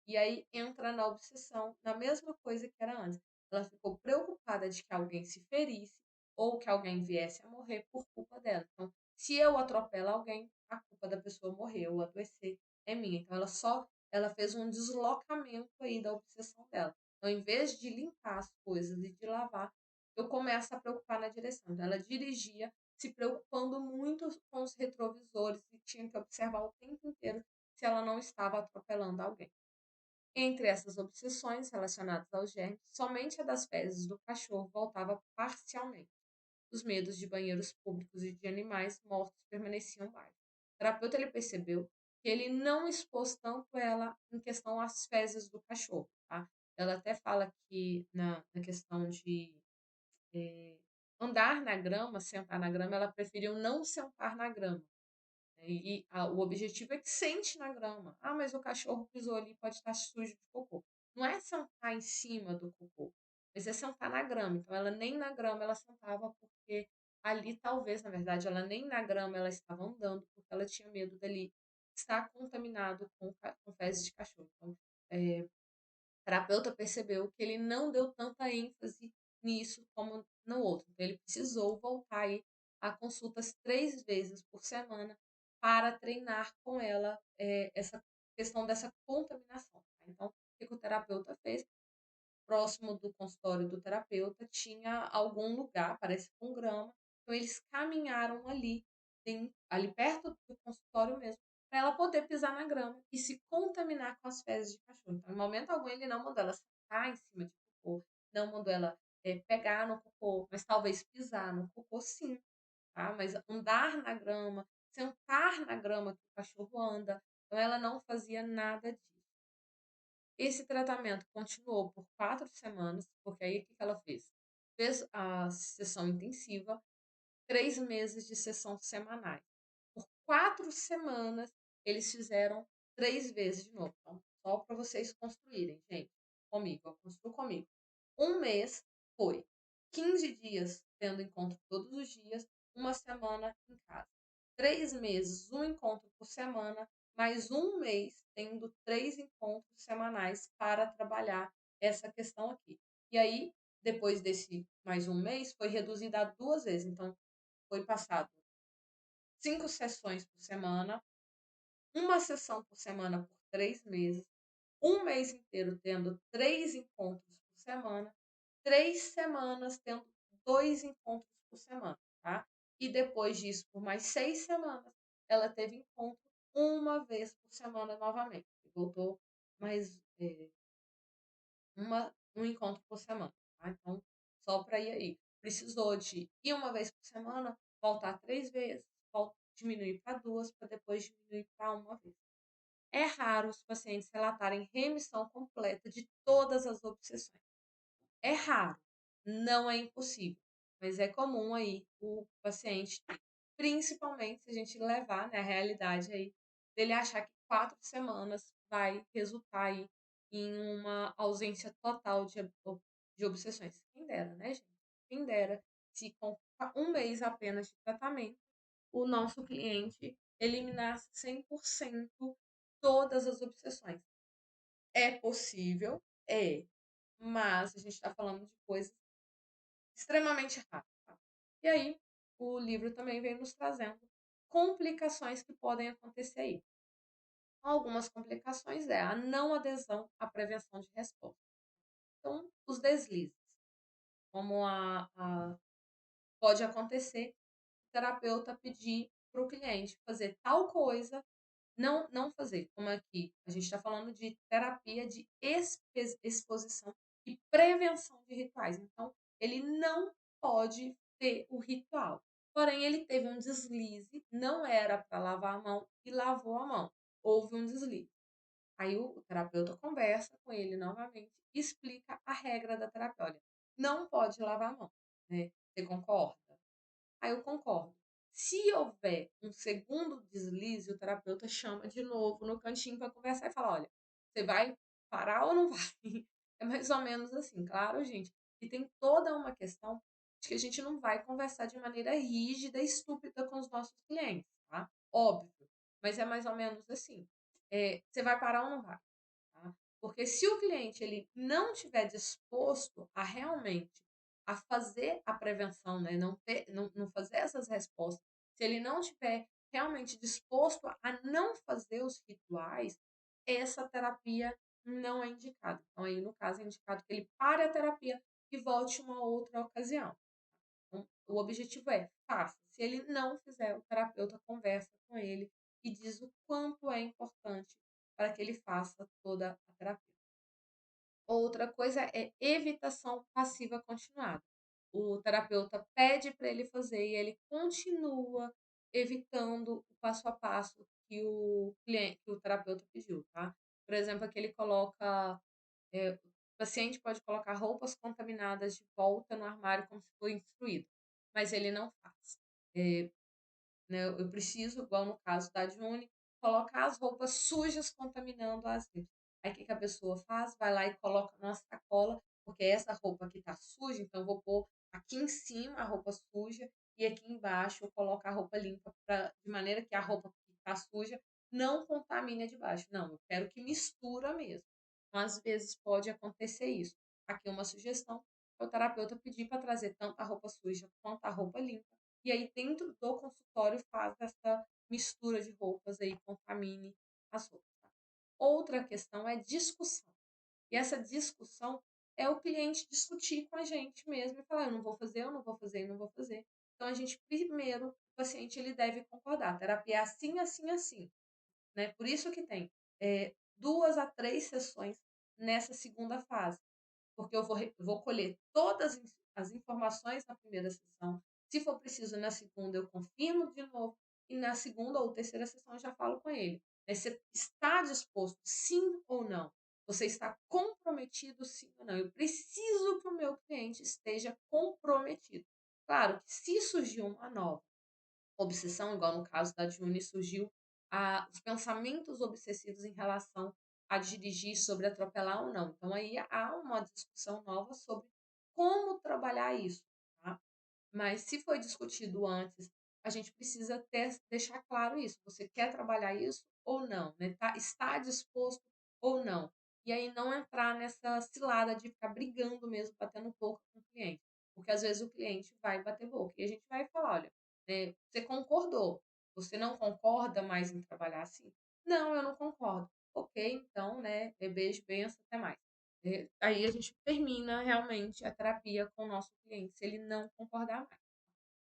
E aí entra na obsessão, na mesma coisa que era antes. Ela ficou preocupada de que alguém se ferisse ou que alguém viesse a morrer por culpa dela. Então, se eu atropelo alguém, a culpa da pessoa morrer ou adoecer é minha. Então, ela fez um deslocamento aí da obsessão dela. Então, em vez de limpar as coisas e de lavar, eu começo a preocupar na direção. Então, ela dirigia se preocupando muito com os retrovisores e tinha que observar o tempo inteiro se ela não estava atropelando alguém. Entre essas obsessões relacionadas aos germes, somente a das fezes do cachorro voltava parcialmente. Os medos de banheiros públicos e de animais mortos permaneciam baixos. O terapeuta ele percebeu que ele não expôs tanto ela em questão às fezes do cachorro, tá? Ela até fala que na questão de eh, andar na grama, sentar na grama, ela preferiu não sentar na grama, né, o objetivo é que sente na grama. Ah, mas o cachorro pisou ali, pode estar sujo de cocô. Não é sentar em cima do cocô, mas é sentar na grama. Então, ela nem na grama ela sentava, porque ali, talvez, na verdade, ela nem na grama ela estava andando, porque ela tinha medo dali estar contaminado com fezes de cachorro. Então, eh, terapeuta percebeu que ele não deu tanta ênfase nisso como no outro. Então, ele precisou voltar aí a consultas 3 vezes por semana para treinar com ela, essa questão dessa contaminação, tá. Então, o que que o terapeuta fez? Próximo do consultório do terapeuta tinha algum lugar, parece com grama, então eles caminharam ali, ali perto do consultório mesmo, para ela poder pisar na grama e se contaminar com as fezes de cachorro. Então, em momento algum, ele não mandou ela sentar em cima de cocô, não mandou ela pegar no cocô, mas talvez pisar no cocô sim, tá? Mas andar na grama, sentar na grama que o cachorro anda, então ela não fazia nada disso. Esse tratamento continuou por 4 semanas, porque aí o que que ela fez? Fez a sessão intensiva, 3 meses de sessão semanais. Por 4 semanas, eles fizeram 3 vezes de novo. Então, só para vocês construírem, gente, comigo, ó, construa comigo. Um mês foi 15 dias tendo encontro todos os dias, uma semana em casa. 3 meses, um encontro por semana, mais um mês tendo 3 encontros semanais para trabalhar essa questão aqui. E aí, depois desse mais um mês, foi reduzida a 2 vezes. Então, foi passado 5 sessões por semana, uma sessão por semana por 3 meses, um mês inteiro tendo 3 encontros por semana, 3 semanas tendo 2 encontros por semana, tá? E depois disso, por mais 6 semanas, ela teve encontro uma vez por semana novamente. Voltou mais um encontro por semana, tá? Então, só para ir aí. Precisou de ir uma vez por semana, voltar 3 vezes, diminuir para 2, para depois diminuir para uma vez. É raro os pacientes relatarem remissão completa de todas as obsessões. É raro, não é impossível, mas é comum aí o paciente ter, principalmente se a gente levar, né, a realidade aí dele achar que 4 semanas vai resultar aí em uma ausência total de obsessões. Quem dera, né, gente? Quem dera se com um mês apenas de tratamento, o nosso cliente eliminasse 100% todas as obsessões. É possível? É. Mas a gente está falando de coisas extremamente raras. Tá? E aí, o livro também vem nos trazendo complicações que podem acontecer aí. Algumas complicações é a não adesão à prevenção de resposta. Então, os deslizes. como pode acontecer o terapeuta pedir para o cliente fazer tal coisa, não fazer, como aqui a gente está falando de terapia de exposição e prevenção de rituais, então ele não pode ter o ritual. Porém, ele teve um deslize, não era para lavar a mão e lavou a mão. Houve um deslize. Aí o terapeuta conversa com ele novamente e explica a regra da terapia. Olha, não pode lavar a mão, né? Você concorda? Aí eu concordo. Se houver um segundo deslize, o terapeuta chama de novo no cantinho para conversar e falar: olha, você vai parar ou não vai? É mais ou menos assim, claro, gente. E tem toda uma questão de que a gente não vai conversar de maneira rígida e estúpida com os nossos clientes, tá? Óbvio. Mas é mais ou menos assim. Você vai parar ou não vai? Tá? Porque se o cliente ele não tiver disposto a realmente a fazer a prevenção, né, não fazer essas respostas, se ele não tiver realmente disposto a não fazer os rituais, essa terapia não é indicada. Então, aí, no caso, é indicado que ele pare a terapia e volte uma outra ocasião. Então, o objetivo é faça. Se ele não fizer, o terapeuta conversa com ele e diz o quanto é importante para que ele faça toda a terapia. Outra coisa é evitação passiva continuada. O terapeuta pede para ele fazer e ele continua evitando o passo a passo que o terapeuta pediu, tá? Por exemplo, aqui ele coloca, o paciente pode colocar roupas contaminadas de volta no armário como se for instruído, mas ele não faz. Eh, né, eu preciso, igual no caso da June, colocar as roupas sujas contaminando as redes. Aí o que que a pessoa faz? Vai lá e coloca numa sacola, porque essa roupa aqui tá suja, então eu vou pôr aqui em cima a roupa suja e aqui embaixo eu coloco a roupa limpa, de maneira que a roupa que tá suja não contamine a de baixo. Não, eu quero que mistura mesmo. Então, às vezes pode acontecer isso. Aqui uma sugestão é o terapeuta pedir para trazer tanto a roupa suja quanto a roupa limpa e aí dentro do consultório faz essa mistura de roupas aí, contamine as roupas. Tá? Outra questão é discussão. E essa discussão é o cliente discutir com a gente mesmo e falar, eu não vou fazer, eu não vou fazer, eu não vou fazer. Então a gente primeiro, o paciente ele deve concordar, a terapia é assim, assim, assim, né? Por isso que tem 2 a 3 sessões nessa segunda fase porque eu vou colher todas as informações na primeira sessão. Se for preciso, na segunda, eu confirmo de novo. E na segunda ou terceira sessão, eu já falo com ele. Né? Você está disposto, sim ou não? Você está comprometido, sim ou não? Eu preciso que o meu cliente esteja comprometido. Claro que se surgir uma nova obsessão, igual no caso da Juni, surgiu os pensamentos obsessivos em relação a dirigir, sobre atropelar ou não. Então, aí há uma discussão nova sobre como trabalhar isso, tá? Mas se foi discutido antes, a gente precisa deixar claro isso. Você quer trabalhar isso ou não? Né? Está disposto ou não? E aí não entrar nessa cilada de ficar brigando mesmo, batendo boca com o cliente. Porque às vezes o cliente vai bater boca. E a gente vai falar, olha, você concordou. Você não concorda mais em trabalhar assim? Não, eu não concordo. Ok, então, né? Beijo, benção, até mais. Aí a gente termina realmente a terapia com o nosso cliente, se ele não concordar mais.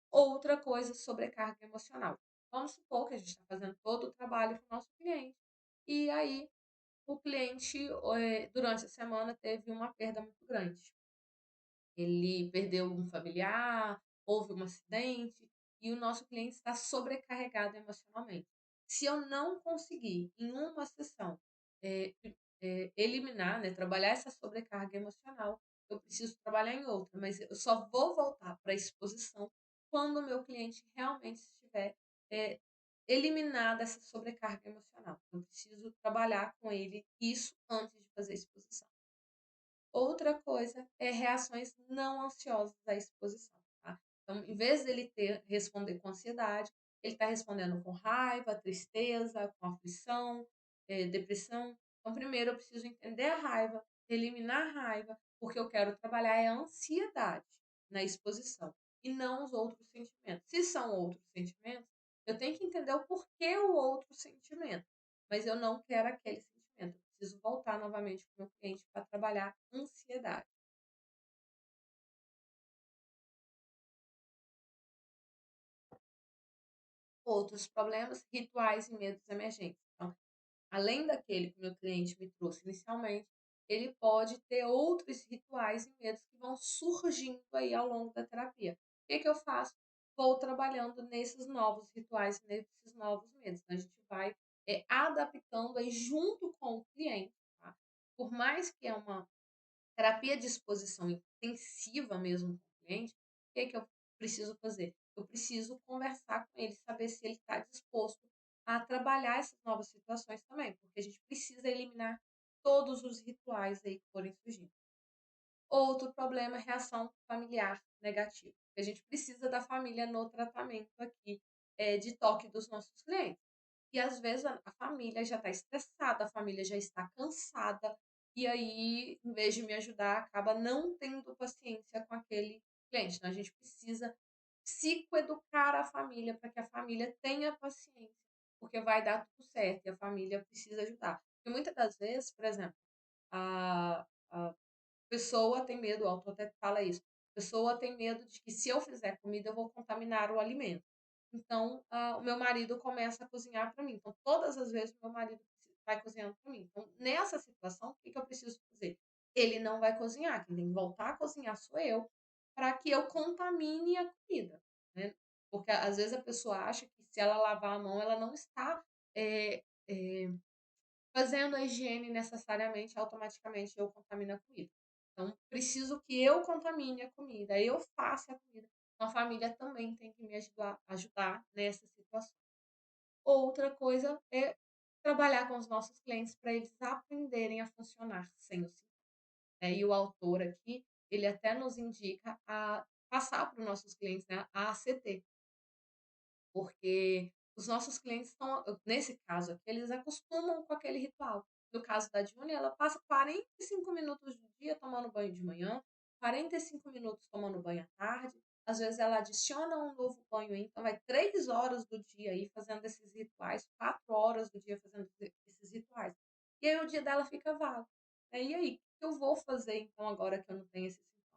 Outra coisa, sobrecarga emocional. Vamos supor que a gente está fazendo todo o trabalho com o nosso cliente, e aí o cliente, durante a semana, teve uma perda muito grande. Ele perdeu um familiar, houve um acidente e o nosso cliente está sobrecarregado emocionalmente. Se eu não conseguir, em uma sessão, eliminar, né, trabalhar essa sobrecarga emocional, eu preciso trabalhar em outra, mas eu só vou voltar para a exposição quando o meu cliente realmente estiver eh, eliminada essa sobrecarga emocional. Eu preciso trabalhar com ele isso antes de fazer a exposição. Outra coisa é reações não ansiosas à exposição, tá? Então, em vez dele responder com ansiedade, ele está respondendo com raiva, tristeza, com aflição, depressão. Então, primeiro eu preciso entender a raiva, eliminar a raiva, porque eu quero trabalhar a ansiedade na exposição e não os outros sentimentos. Se são outros sentimentos, eu tenho que entender o porquê o outro sentimento, mas eu não quero aquele sentimento. Eu preciso voltar novamente com o meu cliente para trabalhar ansiedade. Outros problemas, rituais e medos emergentes. Então, além daquele que o meu cliente me trouxe inicialmente, ele pode ter outros rituais e medos que vão surgindo aí ao longo da terapia. O que que eu faço? Vou trabalhando nesses novos rituais, nesses novos medos. Então, a gente vai adaptando aí junto com o cliente, tá? Por mais que é uma terapia de exposição intensiva mesmo com o cliente, o que que eu preciso fazer? Eu preciso conversar com ele, saber se ele está disposto a trabalhar essas novas situações também, porque a gente precisa eliminar todos os rituais aí que forem surgindo. Outro problema é reação familiar negativa. A gente precisa da família no tratamento aqui de toque dos nossos clientes. E às vezes a família já está estressada, a família já está cansada, e aí, em vez de me ajudar, acaba não tendo paciência com aquele cliente. Então, a gente precisa psicoeducar a família para que a família tenha paciência, porque vai dar tudo certo e a família precisa ajudar. E muitas das vezes, por exemplo, a pessoa tem medo, o autor até fala isso. A pessoa tem medo de que se eu fizer comida, eu vou contaminar o alimento. Então, o meu marido começa a cozinhar para mim. Então, todas as vezes, o meu marido vai cozinhando para mim. Então, nessa situação, o que que eu preciso fazer? Ele não vai cozinhar. Quem tem que voltar a cozinhar sou eu, para que eu contamine a comida, né? Porque às vezes a pessoa acha que se ela lavar a mão, ela não está eh, eh, fazendo a higiene necessariamente, automaticamente eu contamino a comida. Então, preciso que eu contamine a comida, eu faça a comida. Então, a família também tem que me ajudar nessa situação. Outra coisa é trabalhar com os nossos clientes para eles aprenderem a funcionar sem o sintoma. E o autor aqui, ele até nos indica a passar para os nossos clientes, né, a ACT, porque os nossos clientes estão, nesse caso aqui, eles acostumam com aquele ritual. No caso da Júlia, ela passa 45 minutos do dia tomando banho de manhã, 45 minutos tomando banho à tarde. Às vezes ela adiciona um novo banho aí, então vai 3 horas do dia aí fazendo esses rituais, 4 horas do dia fazendo esses rituais. E aí o dia dela fica vago. E aí, o que eu vou fazer então agora que eu não tenho esse sintoma?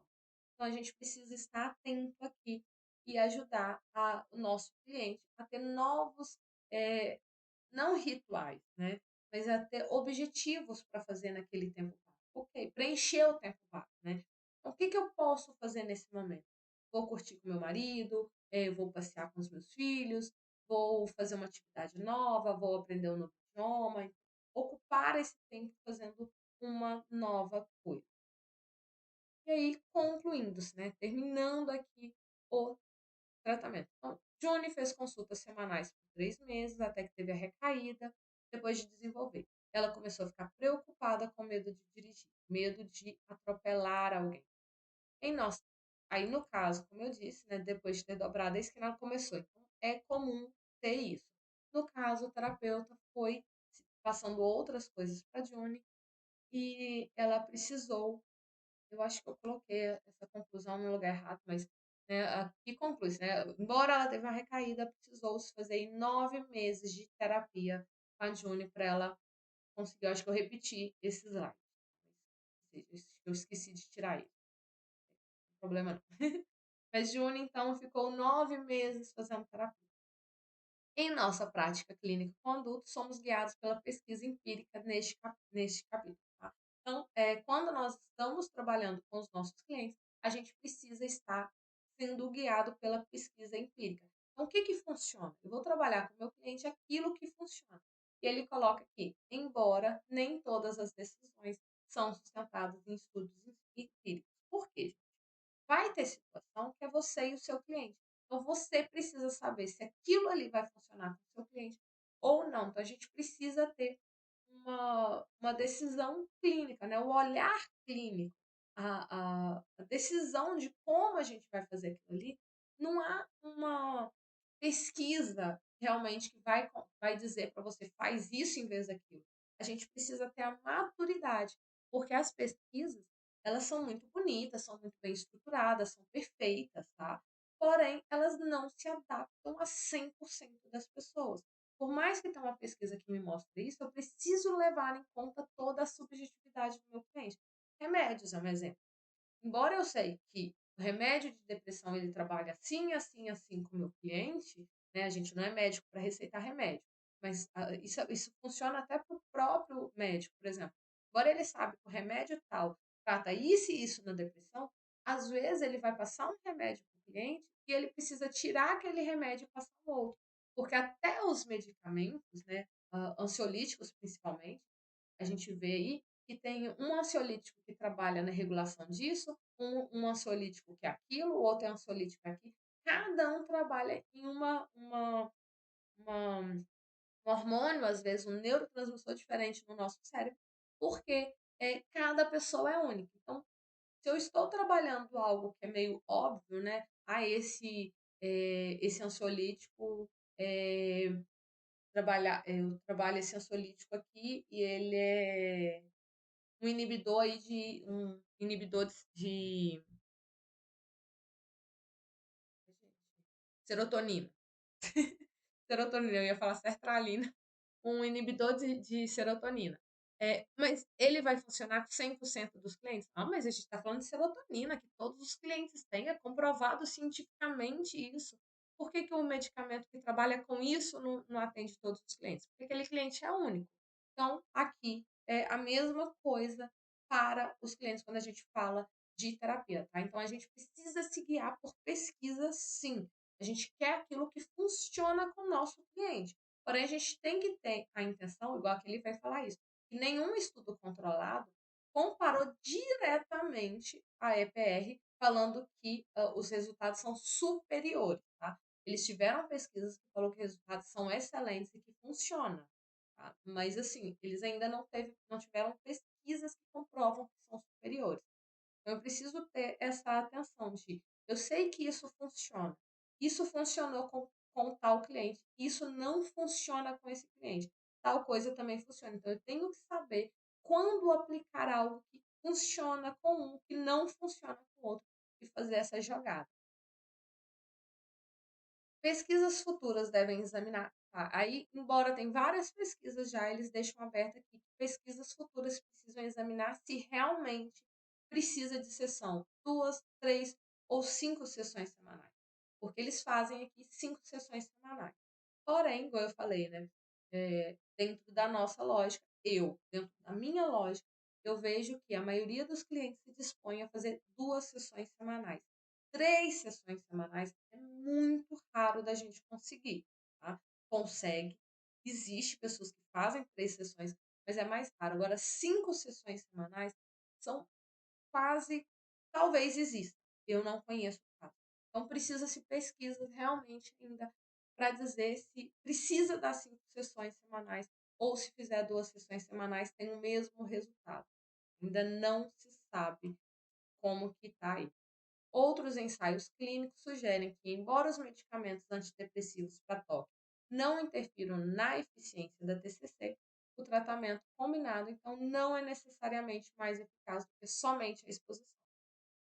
Então a gente precisa estar atento aqui e ajudar o nosso cliente a ter novos, eh, não rituais, né, mas a ter objetivos para fazer naquele tempo vago. Ok, preencher o tempo vago, né. Então, o que que eu posso fazer nesse momento? Vou curtir com meu marido, vou passear com os meus filhos, vou fazer uma atividade nova, vou aprender um novo idioma. Ocupar esse tempo fazendo uma nova coisa. E aí, concluindo-se, né, terminando aqui o tratamento. Então, Johnny fez consultas semanais por 3 meses, até que teve a recaída, depois de desenvolver. Ela começou a ficar preocupada com medo de dirigir, medo de atropelar alguém. Em nós aí no caso, como eu disse, né, depois de ter dobrado a esquina, ela começou. Então, é comum ter isso. No caso, o terapeuta foi passando outras coisas para Johnny e ela precisou, eu acho que eu coloquei essa conclusão no lugar errado, mas, né, aqui conclui-se, né, embora ela teve uma recaída, precisou-se fazer aí 9 meses de terapia com a June para ela conseguir, eu acho que eu repeti esse slide, ou seja, eu esqueci de tirar ele, não tem problema não. Mas June, então, ficou 9 meses fazendo terapia. Em nossa prática clínica com adultos, somos guiados pela pesquisa empírica neste capítulo, tá? Então, quando nós estamos trabalhando com os nossos clientes, a gente precisa estar sendo guiado pela pesquisa empírica. Então, o que que funciona? Eu vou trabalhar com o meu cliente aquilo que funciona. E ele coloca aqui, embora nem todas as decisões são sustentadas em estudos empíricos. Por quê? Vai ter situação que é você e o seu cliente. Então você precisa saber se aquilo ali vai funcionar com o seu cliente ou não. Então a gente precisa ter uma decisão clínica, né? O olhar clínico, a decisão de como a gente vai fazer aquilo ali. Não há uma pesquisa realmente que vai dizer para você faz isso em vez daquilo. A gente precisa ter a maturidade, porque as pesquisas elas são muito bonitas, são muito bem estruturadas, são perfeitas, tá? Porém, elas não se adaptam a 100% das pessoas. Por mais que tenha uma pesquisa que me mostre isso, eu preciso levar em conta toda a subjetividade do meu cliente. Remédios é um exemplo. Embora eu sei que o remédio de depressão ele trabalha assim, assim, assim com o meu cliente, né? A gente não é médico para receitar remédio, mas isso funciona até para o próprio médico, por exemplo. Agora ele sabe que o remédio tal trata isso e isso na depressão, às vezes ele vai passar um remédio para o cliente e ele precisa tirar aquele remédio e passar um outro. Porque até os medicamentos, né, ansiolíticos principalmente, a gente vê aí que tem um ansiolítico que trabalha na regulação disso, um ansiolítico que é aquilo, o outro é ansiolítico que é aquilo. Cada um trabalha em uma, um hormônio, às vezes um neurotransmissor diferente no nosso cérebro, porque cada pessoa é única. Então, se eu estou trabalhando algo que é meio óbvio, né? Esse ansiolítico é, eu trabalho esse ansiolítico aqui e ele é um inibidor de serotonina. Serotonina, eu ia falar sertralina, um inibidor de serotonina. Mas ele vai funcionar com 100% dos clientes? Ah, mas a gente está falando de serotonina, que todos os clientes têm, é comprovado cientificamente isso. Por que, que o medicamento que trabalha com isso não atende todos os clientes? Porque aquele cliente é único. Então, aqui é a mesma coisa para os clientes quando a gente fala de terapia, tá? Então, a gente precisa se guiar por pesquisa, sim. A gente quer aquilo que funciona com o nosso cliente. Porém, a gente tem que ter a intenção, igual aquele vai falar isso, que nenhum estudo controlado comparou diretamente a EPR, falando que os resultados são superiores, tá? Eles tiveram pesquisas que falam que os resultados são excelentes e que funciona, tá? Mas assim, eles ainda não tiveram pesquisas que comprovam que são superiores. Então, eu preciso ter essa atenção de, eu sei que isso funciona. Isso funcionou com tal cliente. Isso não funciona com esse cliente. Tal coisa também funciona. Então, eu tenho que saber quando aplicar algo que funciona com um, que não funciona com o outro, e fazer essa jogada. Pesquisas futuras devem examinar. Tá? Aí, embora tem várias pesquisas já, eles deixam aberto aqui que pesquisas futuras precisam examinar se realmente precisa de sessão, duas, três ou cinco sessões semanais. Porque eles fazem aqui cinco sessões semanais. Porém, igual eu falei, né? Dentro da nossa lógica, dentro da minha lógica, eu vejo que a maioria dos clientes se dispõe a fazer duas sessões semanais. Três sessões semanais é muito raro da gente conseguir, tá? Consegue. Existe pessoas que fazem três sessões, mas é mais raro. Agora, cinco sessões semanais são quase, talvez exista. Eu não conheço o caso. Então, precisa-se pesquisa realmente ainda para dizer se precisa das cinco sessões semanais ou se fizer duas sessões semanais tem o mesmo resultado. Ainda não se sabe como que está aí. Outros ensaios clínicos sugerem que, embora os medicamentos antidepressivos para toque não interfiram na eficiência da TCC, o tratamento combinado, então, não é necessariamente mais eficaz do que somente a exposição.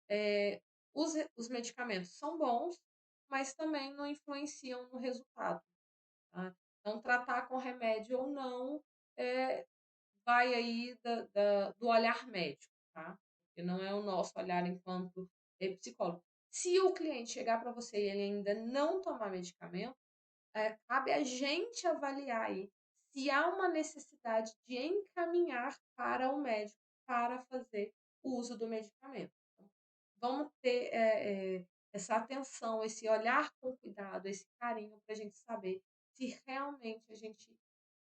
É, os medicamentos são bons, mas também não influenciam no resultado. Tá? Então, tratar com remédio ou não é, vai aí do olhar médico, tá? Porque não é o nosso olhar enquanto psicólogo. Se o cliente chegar para você e ele ainda não tomar medicamento, cabe a gente avaliar aí se há uma necessidade de encaminhar para o médico para fazer o uso do medicamento. Então, vamos ter essa atenção, esse olhar com cuidado, esse carinho para a gente saber se realmente a gente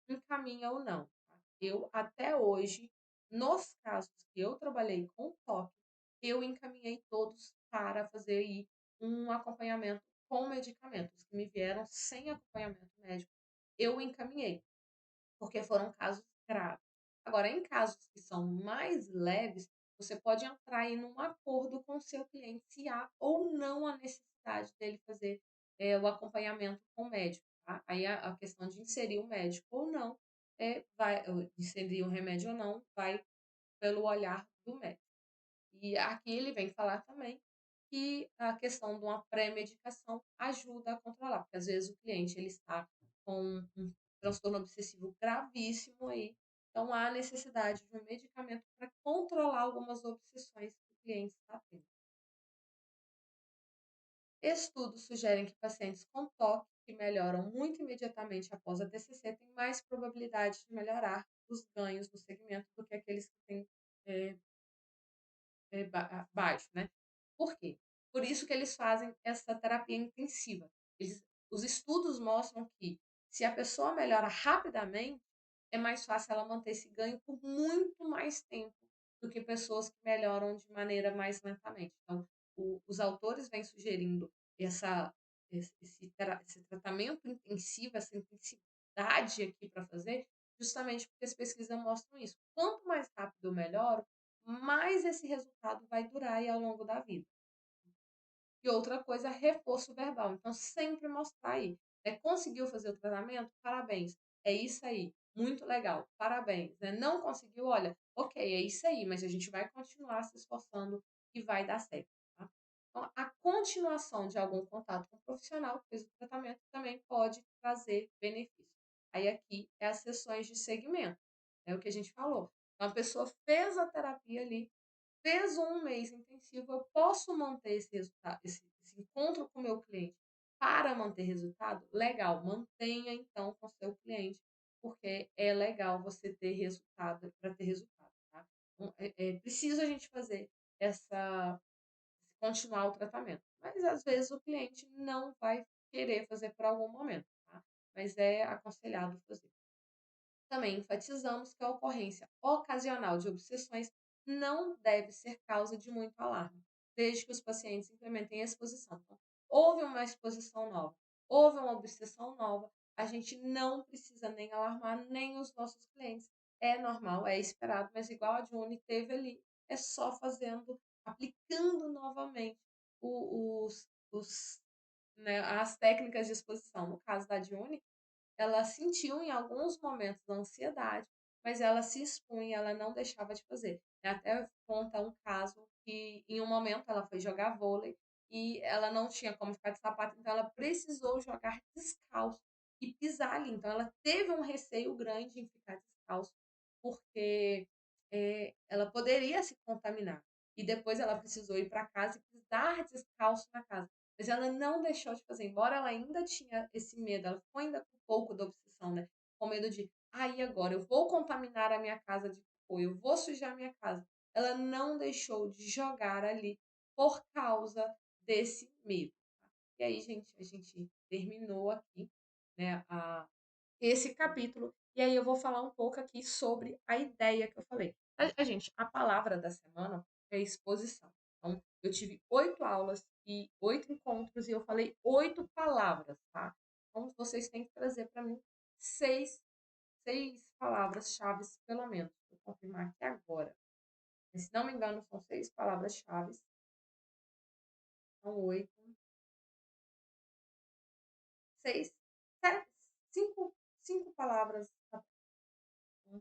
encaminha ou não. Tá? Eu, até hoje, nos casos que eu trabalhei com toque, eu encaminhei todos para fazer aí um acompanhamento com medicamentos que me vieram sem acompanhamento médico. Eu encaminhei, porque foram casos graves. Agora, em casos que são mais leves, você pode entrar aí num acordo com o seu cliente se há ou não a necessidade dele fazer o acompanhamento com o médico. Tá? Aí a questão de inserir o médico ou não, inserir o remédio ou não, vai pelo olhar do médico. E aqui ele vem falar também que a questão de uma pré-medicação ajuda a controlar, porque às vezes o cliente ele está com um transtorno obsessivo gravíssimo aí, então há necessidade de um medicamento para controlar algumas obsessões que o cliente está tendo. Estudos sugerem que pacientes com toque que melhoram muito imediatamente após a TCC têm mais probabilidade de melhorar os ganhos no segmento do que aqueles que têm eh, baixo, né? Por quê? Por isso que eles fazem essa terapia intensiva. Os estudos mostram que se a pessoa melhora rapidamente, é mais fácil ela manter esse ganho por muito mais tempo do que pessoas que melhoram de maneira mais lentamente. Então, os autores vêm sugerindo essa, esse tratamento intensivo, essa intensidade aqui para fazer, justamente porque as pesquisas mostram isso. Quanto mais rápido eu melhoro, mais esse resultado vai durar aí ao longo da vida. E outra coisa, reforço verbal. Então, sempre mostrar aí. Conseguiu fazer o tratamento? Parabéns. É isso aí. Muito legal. Parabéns. Né? Não conseguiu? Olha, ok, é isso aí, mas a gente vai continuar se esforçando e vai dar certo. Tá? Então, a continuação de algum contato com o profissional que fez o tratamento também pode trazer benefício. Aí aqui é as sessões de segmento. É o que a gente falou. Então, a pessoa fez a terapia ali, fez um mês intensivo, eu posso manter esse resultado, esse encontro com o meu cliente para manter resultado? Legal, mantenha então com o seu cliente, porque é legal você ter resultado para ter resultado, tá? Então, é preciso a gente fazer essa, continuar o tratamento, mas às vezes o cliente não vai querer fazer por algum momento, tá? Mas é aconselhado fazer. Também enfatizamos que a ocorrência ocasional de obsessões não deve ser causa de muito alarme, desde que os pacientes implementem a exposição. Então, houve uma exposição nova, houve uma obsessão nova, a gente não precisa nem alarmar nem os nossos clientes. É normal, é esperado, mas igual a Juni teve ali, é só fazendo, aplicando novamente né, as técnicas de exposição. No caso da Juni, ela sentiu em alguns momentos a ansiedade, mas ela se expunha, ela não deixava de fazer. Até conta um caso que em um momento ela foi jogar vôlei e ela não tinha como ficar de sapato, então ela precisou jogar descalço e pisar ali. Então ela teve um receio grande em ficar descalço, porque ela poderia se contaminar. E depois ela precisou ir para casa e pisar descalço na casa. Mas ela não deixou de fazer, embora ela ainda tinha esse medo, ela ficou ainda com um pouco da obsessão, né? Com medo de, e agora? Eu vou contaminar a minha casa de cocô, eu vou sujar a minha casa. Ela não deixou de jogar ali por causa desse medo. Tá? E aí, gente, a gente terminou aqui, né, esse capítulo. E aí eu vou falar um pouco aqui sobre a ideia que eu falei. Gente, a palavra da semana é exposição. Então, eu tive 8 aulas e 8 encontros e eu falei 8 palavras, tá? Então, vocês têm que trazer para mim seis, seis palavras-chave, pelo menos. Vou confirmar aqui agora. Se não me engano, são 6 palavras-chave. São 8, 6, 7, 5 palavras. Tá bom?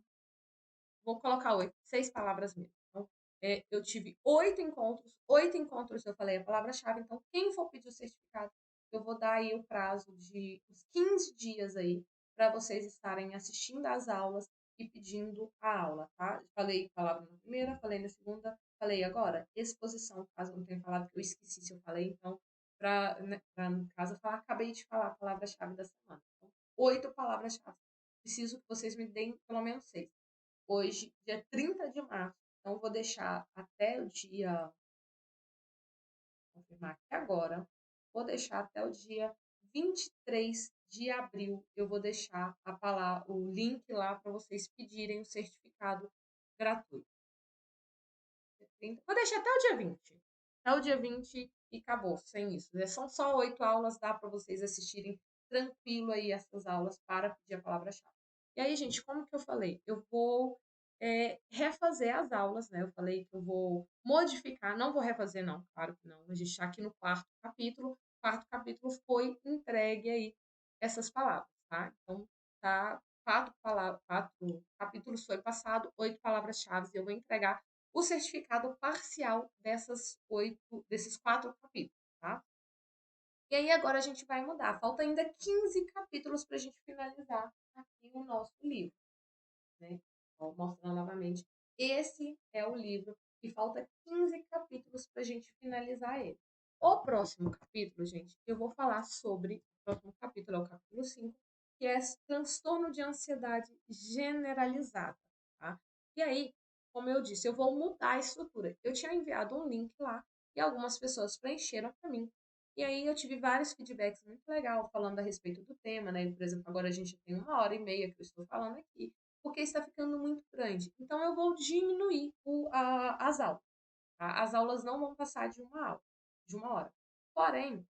Vou colocar 8, 6 palavras mesmo. Então, eu tive 8 encontros eu falei a palavra-chave. Então, quem for pedir o certificado, eu vou dar aí o prazo de uns 15 dias aí para vocês estarem assistindo às aulas e pedindo a aula, tá? Falei palavra na primeira, falei na segunda, falei agora. Exposição, caso eu não tenha falado, que eu esqueci se eu falei, então, né, no caso, eu falar, acabei de falar a palavra-chave da semana. Então, 8 palavras-chave. Preciso que vocês me deem pelo menos 6 hoje, dia 30 de março. Então, vou deixar até o dia, vou confirmar aqui agora, vou deixar até o dia 23 de abril. Eu vou deixar o link lá para vocês pedirem o certificado gratuito. Vou deixar até o dia 20. Até o dia 20 e acabou, sem isso. São só 8 aulas, dá para vocês assistirem tranquilo aí essas aulas para pedir a palavra-chave. E aí, gente, como que eu falei? Eu vou refazer as aulas, né? Eu falei que eu vou modificar, não vou refazer, não, claro que não. A gente está aqui no quarto capítulo. O quarto capítulo foi entregue aí essas palavras, tá? Então, tá, 4 capítulos foi passado, 8 palavras-chave, e eu vou entregar o certificado parcial desses 4 capítulos, tá? E aí agora a gente vai mudar. Falta ainda 15 capítulos para a gente finalizar aqui o nosso livro, né? Então, mostrando novamente, esse é o livro que falta 15 capítulos para a gente finalizar ele. O próximo capítulo, gente, eu vou falar sobre, o próximo capítulo é o capítulo 5, que é transtorno de ansiedade generalizada, tá? E aí, como eu disse, eu vou mudar a estrutura. Eu tinha enviado um link lá e algumas pessoas preencheram para mim. E aí eu tive vários feedbacks muito legal falando a respeito do tema, né? Por exemplo, agora a gente tem 1 hora e meia que eu estou falando aqui, porque está ficando muito grande. Então eu vou diminuir as aulas, tá? As aulas não vão passar de uma aula, de 1 hora. Porém,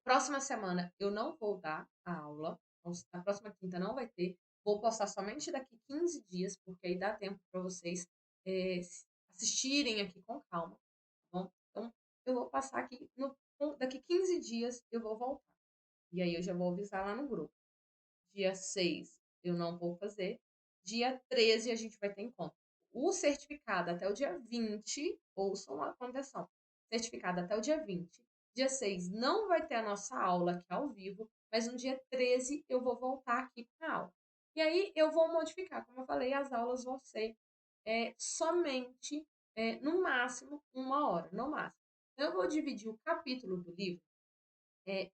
próxima semana eu não vou dar a aula, então, na próxima quinta não vai ter. Vou postar somente daqui 15 dias, porque aí dá tempo para vocês assistirem aqui com calma, tá bom? Então, eu vou passar aqui, daqui 15 dias eu vou voltar. E aí eu já vou avisar lá no grupo. Dia 6 eu não vou fazer. Dia 13 a gente vai ter encontro. O certificado até o dia 20, ouçam a condição. Certificado até o dia 20. Dia 6 não vai ter a nossa aula aqui ao vivo, mas no dia 13 eu vou voltar aqui com a aula. E aí eu vou modificar, como eu falei, as aulas vão ser somente, no máximo, 1 hora, no máximo. Eu vou dividir o capítulo do livro,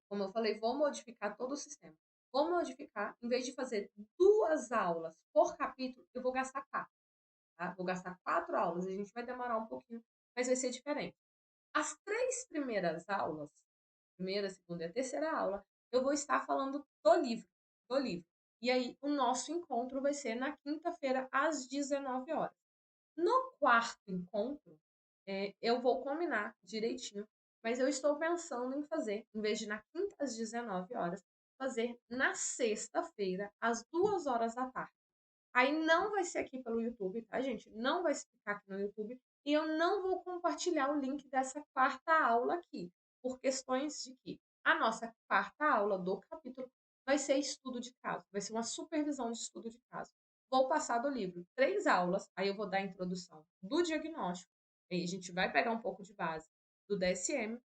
como eu falei, vou modificar todo o sistema. Vou modificar, em vez de fazer 2 aulas por capítulo, eu vou gastar 4, tá? Vou gastar 4 aulas, a gente vai demorar um pouquinho, mas vai ser diferente. As 3 primeiras aulas, primeira, segunda e a terceira aula, eu vou estar falando do livro. E aí, o nosso encontro vai ser na quinta-feira, às 19 horas. No quarto encontro, eu vou combinar direitinho, mas eu estou pensando em fazer, em vez de na quinta às 19 horas, fazer na sexta-feira, às 2 horas da tarde. Aí não vai ser aqui pelo YouTube, tá, gente? Não vai ficar aqui no YouTube. E eu não vou compartilhar o link dessa quarta aula aqui, por questões de que a nossa quarta aula do capítulo vai ser estudo de caso, vai ser uma supervisão de estudo de caso. Vou passar do livro 3 aulas, aí eu vou dar a introdução do diagnóstico, aí a gente vai pegar um pouco de base do DSM,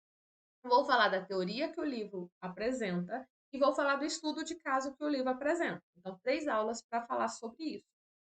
vou falar da teoria que o livro apresenta e vou falar do estudo de caso que o livro apresenta. Então, 3 aulas para falar sobre isso.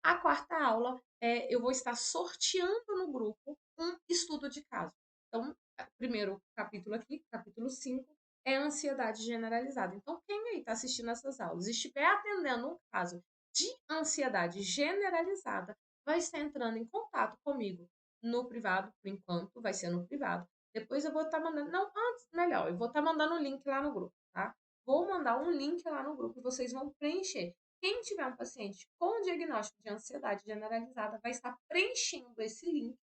A quarta aula, eu vou estar sorteando no grupo um estudo de caso. Então, primeiro capítulo aqui, capítulo 5, é ansiedade generalizada. Então, quem aí está assistindo essas aulas e estiver atendendo um caso de ansiedade generalizada, vai estar entrando em contato comigo no privado, por enquanto, vai ser no privado. Depois eu vou estar mandando, não, antes, melhor, eu vou estar mandando um link lá no grupo, tá? Vou mandar um link lá no grupo e vocês vão preencher. Quem tiver um paciente com diagnóstico de ansiedade generalizada vai estar preenchendo esse link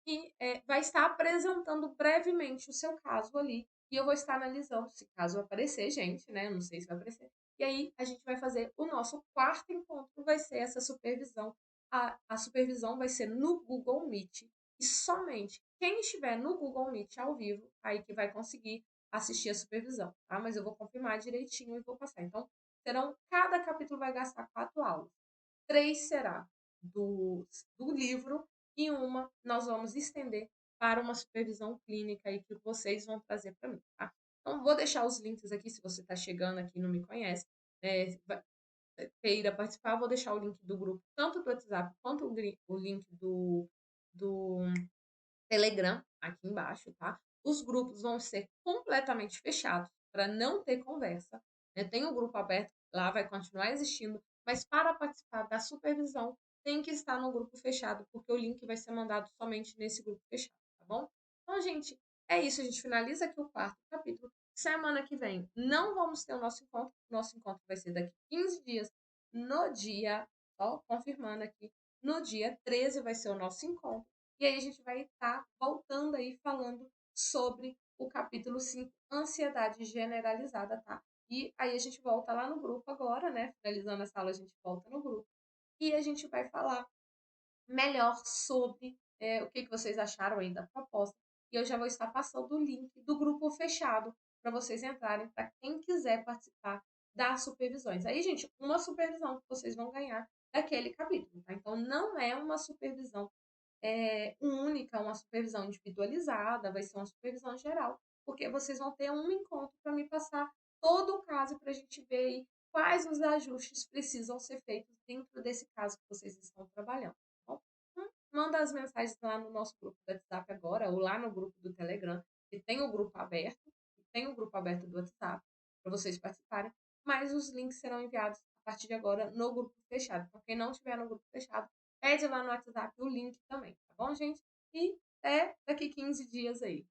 e vai estar apresentando brevemente o seu caso ali. E eu vou estar analisando, se caso aparecer, gente, né? Eu não sei se vai aparecer. E aí a gente vai fazer o nosso quarto encontro, vai ser essa supervisão. A supervisão vai ser no Google Meet. E somente quem estiver no Google Meet ao vivo, aí que vai conseguir assistir a supervisão, tá? Mas eu vou confirmar direitinho e vou passar. Então, cada capítulo vai gastar 4 aulas. 3 será do livro e uma nós vamos estender para uma supervisão clínica aí que vocês vão trazer para mim, tá? Então, vou deixar os links aqui, se você está chegando aqui e não me conhece, queira participar, vou deixar o link do grupo, tanto do WhatsApp quanto o link do Telegram aqui embaixo, tá? Os grupos vão ser completamente fechados para não ter conversa, né? Tem o grupo aberto, lá vai continuar existindo, mas para participar da supervisão tem que estar no grupo fechado, porque o link vai ser mandado somente nesse grupo fechado, tá bom? Então, gente, é isso. A gente finaliza aqui o quarto capítulo. Semana que vem não vamos ter o nosso encontro. Nosso encontro vai ser daqui 15 dias, no dia, ó, confirmando aqui, no dia 13 vai ser o nosso encontro. E aí a gente vai estar voltando aí falando sobre o capítulo 5, ansiedade generalizada, tá? E aí a gente volta lá no grupo agora, né? Finalizando essa aula, a gente volta no grupo. E a gente vai falar melhor sobre o que vocês acharam aí da proposta. E eu já vou estar passando o link do grupo fechado para vocês entrarem, para quem quiser participar das supervisões. Aí, gente, uma supervisão que vocês vão ganhar daquele capítulo, tá? Então, não é uma supervisão única, uma supervisão individualizada, vai ser uma supervisão geral, porque vocês vão ter um encontro para me passar todo o caso para a gente ver aí quais os ajustes precisam ser feitos dentro desse caso que vocês estão trabalhando. Tá bom? Manda as mensagens lá no nosso grupo do WhatsApp agora, ou lá no grupo do Telegram, que tem o grupo aberto, que tem o grupo aberto do WhatsApp para vocês participarem, mas os links serão enviados a partir de agora no grupo fechado. Então, quem não estiver no grupo fechado, pede lá no WhatsApp o link também, tá bom, gente? E até daqui 15 dias aí.